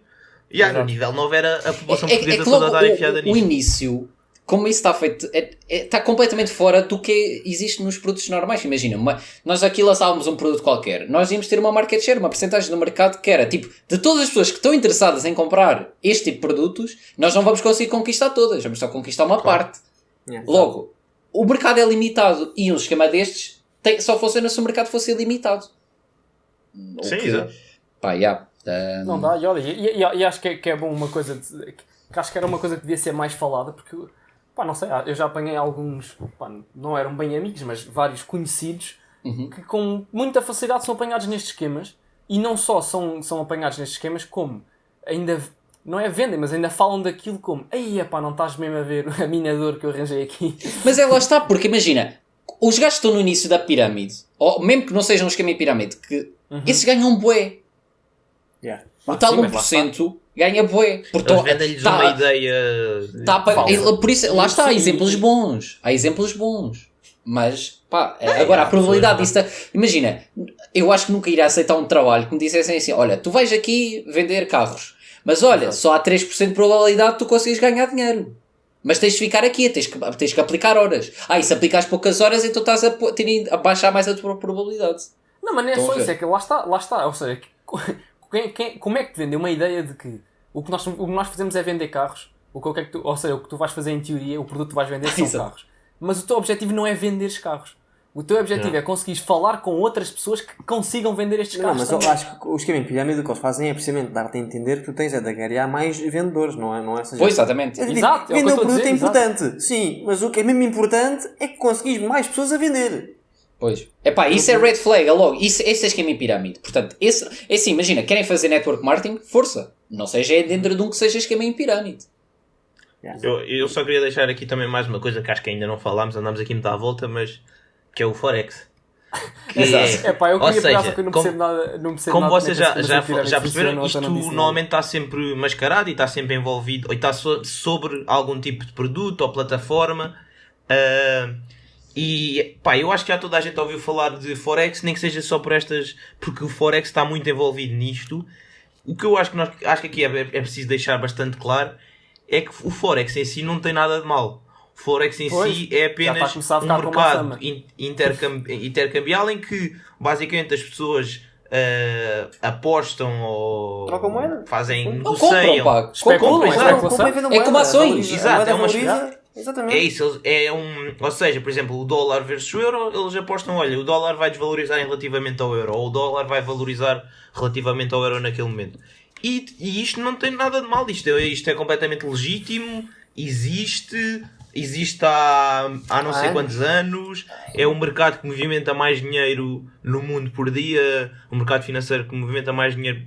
já no nível 9 era a população portuguesa que toda a logo dar enfiada o nisto. início, como isso está feito, está completamente fora do que existe nos produtos normais. Imagina, nós aqui lançávamos um produto qualquer, nós íamos ter uma market share, uma porcentagem do mercado que era tipo, de todas as pessoas que estão interessadas em comprar este tipo de produtos, nós não vamos conseguir conquistar todas, vamos só conquistar uma parte. Yeah. Logo, o mercado é limitado e um esquema destes só funciona se o mercado fosse ilimitado. O Sim, que- exato. Pá, yeah. Não dá, e olha, e acho que é bom uma coisa, que acho que era uma coisa que devia ser mais falada, porque, pá, não sei, eu já apanhei alguns, pá, não eram bem amigos, mas vários conhecidos, que com muita facilidade são apanhados nestes esquemas, e não só são apanhados nestes esquemas, como ainda, não é vendem, mas ainda falam daquilo como, ei, pá, não estás mesmo a ver a minador que eu arranjei aqui. Mas é lá está, porque imagina, os gajos que estão no início da pirâmide, ou mesmo que não sejam um esquema em pirâmide, que esses ganham bué. Yeah. O tal sim, mas lá 1% ganha bué. Porque Eles vendem-lhes uma ideia. por isso, lá está, há exemplos bons. Há exemplos bons. Mas, pá, agora a probabilidade disso... Imagina, eu acho que nunca iria aceitar um trabalho que me dissessem assim, olha, tu vais aqui vender carros, mas olha, só há 3% de probabilidade de tu conseguires ganhar dinheiro. Mas tens de ficar aqui, tens que aplicar horas. E se aplicares poucas horas, então estás a baixar mais a tua probabilidade. Não, mas não é Estão a só ver? isso, é que lá está, ou seja, como é que te vendeu uma ideia de que o que nós fazemos é vender carros, ou seja, o que tu vais fazer em teoria, o produto que tu vais vender são Exato. carros, mas o teu objetivo não é vender os carros. O teu objetivo é conseguires falar com outras pessoas que consigam vender estes Não, carros mas eu também. acho que o esquema em pirâmide o que eles fazem é precisamente dar-te a entender que tu tens é de angariar mais vendedores, não é? Não é? Ou seja, Pois, exatamente. eu digo, Exato, é o que eu vender o estou a produto é dizer, importante, sim, mas o que é mesmo importante é que conseguis mais pessoas a vender. Pois. Epá, isso é red flag, é logo. Esse é esquema em pirâmide. Portanto, é assim, imagina, querem fazer network marketing? Força. Não seja dentro de um que seja esquema em pirâmide. Eu só queria deixar aqui também mais uma coisa que acho que ainda não falámos, andamos aqui muito à volta, mas que é o Forex. Que É pá, eu ou queria pegar, seja, só que eu não como- percebo nada. Não percebo Como nada vocês como é que já essa pirâmide perceberam, funciona, isto então não disse nada. normalmente está sempre mascarado e está sempre envolvido, ou está sobre algum tipo de produto ou plataforma. E pá, eu acho que já toda a gente ouviu falar de Forex, nem que seja só por estas, porque o Forex está muito envolvido nisto. O que eu acho que aqui é preciso deixar bastante claro é que o Forex em si não tem nada de mal. O Forex em Pois, si é já está a apenas começar a um ficar com má mercado fama. intercambial em que basicamente as pessoas apostam ou Trocam moeda. fazem, Não negociam. compram, pá. Especulam, Compram, é exato. especulação. É como ações. Exato, é uma Exatamente. É isso, ou seja, por exemplo, o dólar versus o euro, eles apostam, olha, o dólar vai desvalorizar relativamente ao euro, ou o dólar vai valorizar relativamente ao euro naquele momento. E isto não tem nada de mal, isto é completamente legítimo, existe há não sei quantos anos, é um mercado que movimenta mais dinheiro no mundo por dia, um mercado financeiro que movimenta mais dinheiro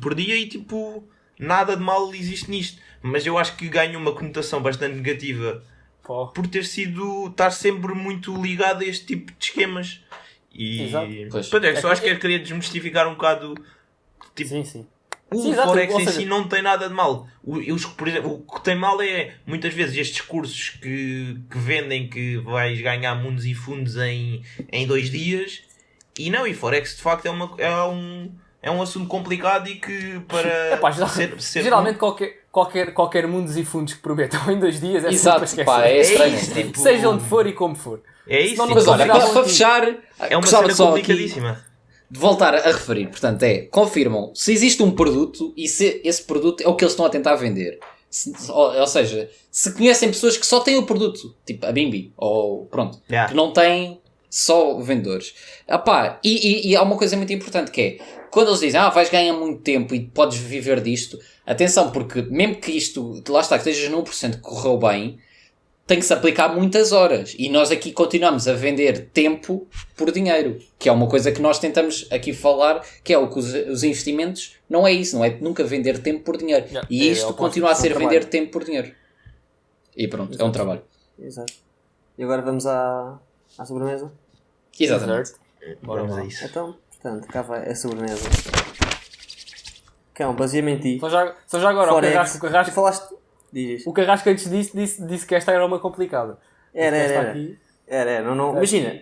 por dia e tipo, nada de mal existe nisto. Mas eu acho que ganha uma conotação bastante negativa Pô. por estar sempre muito ligado a este tipo de esquemas. E Exato. Pois. pronto, eu só acho que eu queria desmistificar um bocado. Tipo, Sim, sim. o Sim, exato, Forex ou em seja- si não tem nada de mal. Por exemplo, o que tem mal é muitas vezes estes cursos que vendem que vais ganhar mundos e fundos em 2 dias. E não, e Forex de facto é um assunto complicado e que para Epá, geralmente qualquer mundos e fundos que prometam em 2 dias é Exato, sempre pá, para é esquecer. estranho. isso, tipo, Seja onde for e como for. é isso. Senão não Mas tipo, olha, consigo- para fechar, é uma gostava cena só aqui complicadíssima. de voltar a referir. Portanto, confirmam se existe um produto e se esse produto é o que eles estão a tentar vender. Ou seja, se conhecem pessoas que só têm o produto, tipo a Bimbi, ou pronto, Yeah. que não têm só vendedores. Epá, e há uma coisa muito importante que é, quando eles dizem, vais ganhar muito tempo e podes viver disto, atenção, porque mesmo que isto, lá está, que estejas no 1% que correu bem, tem que se aplicar muitas horas. E nós aqui continuamos a vender tempo por dinheiro, que é uma coisa que nós tentamos aqui falar, que é o que os investimentos não é isso, não é nunca vender tempo por dinheiro. Yeah, E é isto oposto, continua a é um ser trabalho. vender tempo por dinheiro. E pronto, é um trabalho. Exato. E agora vamos à sobremesa? Exatamente. Certo? Vamos lá. a isso. Então, portanto, cá vai a sobremesa. Cão, baseia-me em ti. Só já agora, Forex. o Carrasco, Tu falaste... Diz. o Carrasco antes disso disse que esta era uma complicada. Esta Era. aqui- Não. Imagina.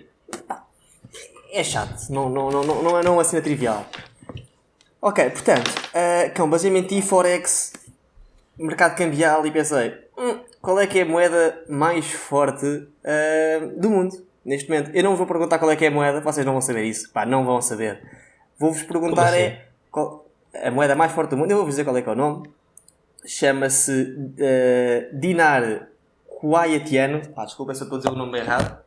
É chato. Não é uma cena trivial. Ok, portanto, cão, baseia-me em ti, Forex, mercado cambial, e pensei, qual é que é a moeda mais forte do mundo, neste momento? Eu não vos vou perguntar qual é que é a moeda, vocês não vão saber isso. Pá, não vão saber. Vou-vos perguntar Como assim? qual, a moeda mais forte do mundo, eu vou-vos dizer qual é que é o nome. Chama-se dinar kuwaitiano. Pá, desculpa se eu estou a dizer o nome bem errado.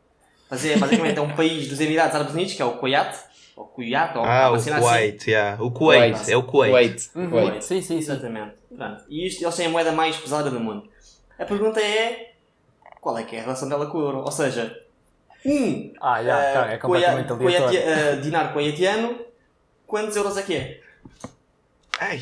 Mas basicamente é um país dos Emirados Árabes Unidos, que é o Kuwait. Ou Kuwait, ou O uma cena assim. Kuwait, yeah. O Kuwait, é o Kuwait. Kuwait. Sim. Exatamente. Pronto. E eles têm a moeda mais pesada do mundo. A pergunta é, qual é que é a relação dela com o euro? Ou seja, É completamente aleatório. dinar kuwaitiano, quantos euros é que é? Ai.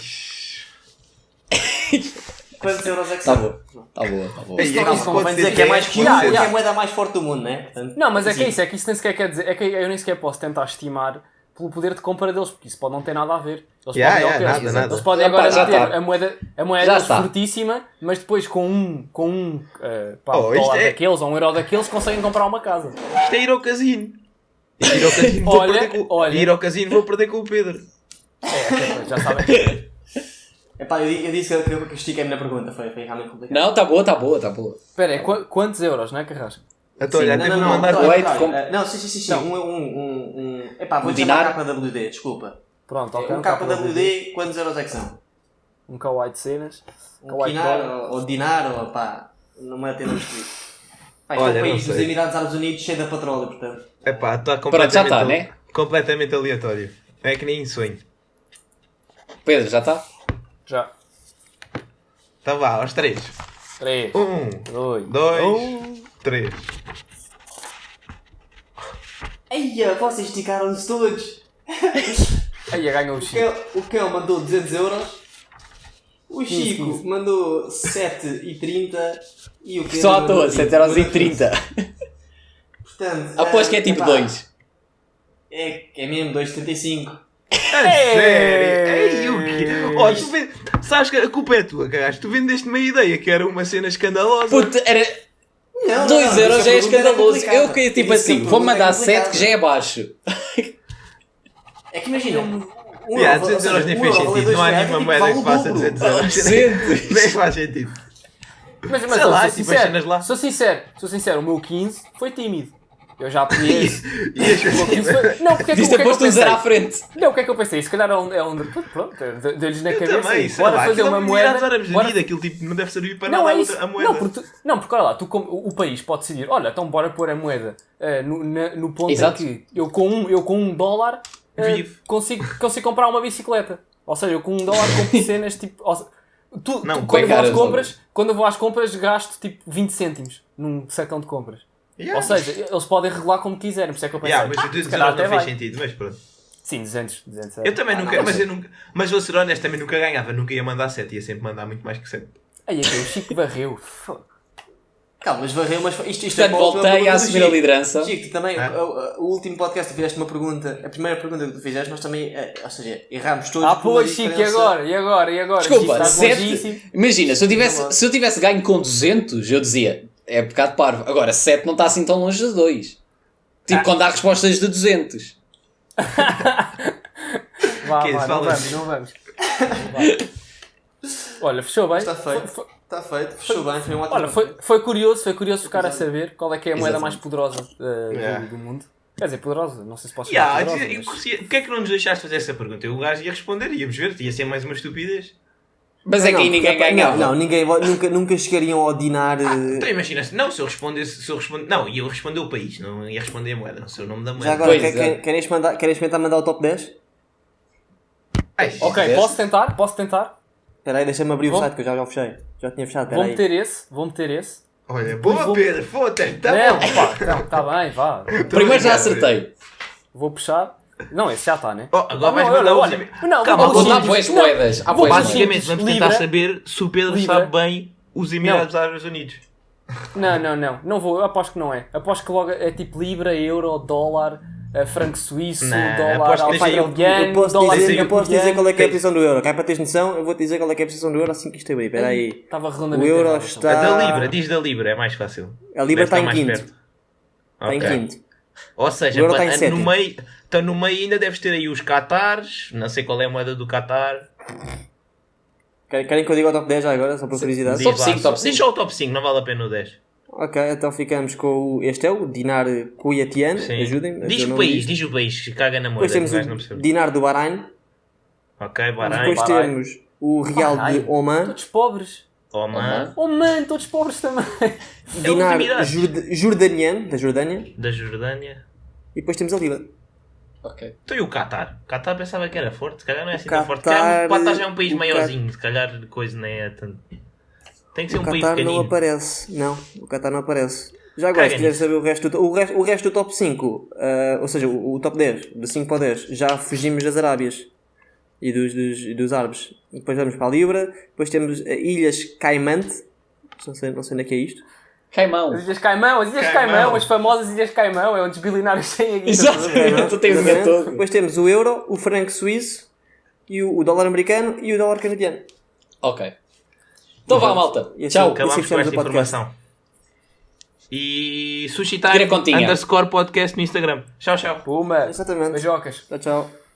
Quantos euros é que Tá são? boa, tá boa. Ei, Não, isso convém pode dizer ser que é mais que pode ser. que é a moeda mais forte do mundo, né? Portanto, Não, mas é que sim. é isso, nem sequer quer dizer, é que eu nem sequer posso tentar estimar pelo poder de compra deles, porque isso pode não ter nada a ver. Eles Yeah, podem, yeah, ok, nada. eles podem Epá, agora já ter tá. a moeda Já deles está. fortíssima, mas depois com um Oh, isto dólar é- daqueles ou um euro daqueles conseguem comprar uma casa. Isto é ir ao casino. Ir ao casino, Olha. ir ao casino vou perder com o Pedro. Já sabem. Epá, eu disse que eu estiquei-me na pergunta, foi realmente complicado. Não, tá boa. Espera, quantos euros, não é, Carrasco? Então, Sim, olha, Não, até não, vou não, mandar. não, Kuwait, não, como- não, sim. Epá, vou Um chamar dinar? KWD, desculpa. Pronto, ok. Um KWD, quantos euros é que são? Um kawaii de cenas. Um Kawaii dinar dólar. ou dinar, ou pá, não me atendo a escolher. Pá, isto é Olha, um não país dos sei. Emirados Árabes Unidos cheio de petróleo, portanto. Epá, está Pronto, já está, né? completamente aleatório. É que nem sonho. Pedro, já está? Já. Então vá, aos 3. 3, 1, 2, 2, 3. Eia, vocês esticaram-se todos. Aí ganhou o Chico. O Kel mandou 200 euros. O Chico 15. mandou 7,30 e o Pedro Só à mandou toa, 20. 7,30€. Portanto, Aposto que é tipo epá, 2. É mesmo 2,75. A sério? Ei, o quê? Oh, tu vende... Sabes que a culpa é tua, cagaste. Tu vendeste-me a ideia que era uma cena escandalosa. Puta, era. Não, 2€ já é essa pergunta era escandaloso. complicada. Eu fiquei tipo Essa assim, pergunta vou mandar é 7 que já é baixo. É que imagina, Yeah, 200 euros nem fez sentido. Não há nenhuma moeda que faça 200 euros. Cento. Nem faz sentido. Mas Sei lá, sou tipo, as cenas lá. sou sincero, o meu 15 foi tímido. Eu já pedi esse. E as O meu 15 foi... Não, porque é que, Viste o que é que eu posto um 0 à pensei? frente. Não, o que é que eu pensei? Se calhar é um... Pronto, deu-lhes na cabeça. Também, e sei bora lá. fazer Aquilo uma é moeda. Emirados Árabes bora- Unidos, aquilo tipo não deve servir para Não, nada é isso. a moeda. Porque olha lá, o país pode decidir, olha, então bora pôr a moeda no ponto Exato. em que eu com $1 Vivo. consigo comprar uma bicicleta. Ou seja, eu com $1 compro cenas tipo... Não, quando eu vou às compras gasto tipo 20 cêntimos num sacão de compras. Yeah. Ou seja, eles podem regular como quiserem, por isso é que eu pensei, Yeah, mas os se 200 calhar euros não até fez vai. sentido, mas pronto. Sim, 200 Eu também nunca, não, mas eu nunca, mas vou ser honesto, também nunca ganhava, nunca ia mandar 7, ia sempre mandar muito mais que 7. Aí é que o Chico varreu. Foda. Calma, mas varreu, mas isto Portanto, é para a última voltei pergunta a do assumir a Chico. liderança. Chico, tu também, É? o último podcast tu fizeste uma pergunta, a primeira pergunta que tu fizeste, nós também, ou seja, erramos todos. por uma Pois Chico, e diferença. agora? E agora? Desculpa, Chico, estás 7. longíssimo. Imagina, se eu tivesse ganho com 200, eu dizia, é bocado parvo. Agora, 7 não está assim tão longe de 2. Tipo, quando há respostas de 200. Vá, Que isso, não fala. vamos. Vá. Olha, fechou bem. Está feito. Está feito, fechou bem, foi um ótimo. Olha, foi curioso ficar a saber qual é que é a moeda Exatamente. mais poderosa Yeah. do mundo. Quer dizer, poderosa, não sei se posso chamar Yeah, poderosa, eu mas... curtia- Porquê é que não nos deixaste fazer essa pergunta? Eu, o gajo ia responder, íamos ver, ia ser mais uma estupidez. Mas é que aí ninguém ganhava. Não, ninguém, nunca chegariam ao dinar. Então imagina, não, se eu respondesse, não, ia eu responder o país, não ia responder a moeda, não sei o nome da moeda. Já agora, Pois é. querem experimentar mandar o top 10? Ai, Ok, Dez? posso tentar? Espera aí, deixa-me abrir o Vou- site que eu já o fechei. Já tinha fechado, Vou espera aí. meter esse. Olha, boa vou- Pedro, foda-se, tá Não, bom. pá, tá bem, vá. Primeiro já Obrigado, Pedro. acertei. Vou puxar. Não, esse já está, né? Oh, agora vais Olha, mandar olha, os... não, Calma, vou- Vou dar Não, boas não. moedas. Há Vou- boas moedas. basicamente vamos tentar Libra. saber se o Pedro Libra. sabe bem os Emirados Árabes Unidos. Não vou, eu aposto que não é. Aposto que logo é tipo Libra, Euro, dólar, franco suíço, Não, dólar aposto que deixa aí um- australiano, Eu posso dólar dizer qual é a singapureano. posição do euro. Cá para teres noção, eu vou te dizer qual é a posição do euro assim que isto abrir. Espera aí. Estava O redondamente euro errado, está- A da Libra, diz da Libra, é mais fácil. A Libra Deve está em mais quinto. perto. Está em Ok. quinto. Ou seja, O euro está em no sétimo. meio, então no meio ainda deves ter aí os Qatares, não sei qual é a moeda do Qatar. Querem que eu diga o top 10 já agora, só por curiosidade? Diz Top lá, 5, top Diz 5. só o top 5, não vale a pena o 10. Ok, então ficamos com o... Este é o dinar kuwaitiano. Sim. Ajudem-me. Diz o país, diz o país, que caga na Depois moeda. temos que o gajo não o percebe. dinar do Bahrein. Ok, Bahrein, Depois Bahrein. temos o real Bahrein. de Oman. Todos pobres. Oman, Oh mano, todos pobres também. Dinar Emirados. jordaniano, da Jordânia. da Jordânia. E depois temos a Libra. Ok. Então e o Qatar? O Qatar pensava que era forte, se calhar não é assim Qatar- tão forte. Se calhar o Qatar já é um país o maiorzinho, se calhar coisa nem é tanto. Tem que ser O um país Qatar não pequenino. aparece. Não, o Qatar não aparece. Já agora, Caga se quiser nisso. saber o resto do top 5, ou seja, o top 10, do 5 para o 10, já fugimos das Arábias e dos árabes. Depois vamos para a Libra, depois temos Ilhas Caimante, não sei onde é que é isto. Caimão. As Ilhas Caimão, as famosas Ilhas Caimão, é onde os bilionários têm a guita. Exatamente, tu tens o dinheiro todo. Depois temos o euro, o franco suíço, e o dólar americano e o dólar canadiano. Ok. Então vá, malta. E assim- Tchau. Acabamos com fechamos esta o podcast. informação. E Tira suscitar a continha. _podcast no Instagram. Tchau, tchau. Puma, Exatamente. beijocas. Tchau, tchau.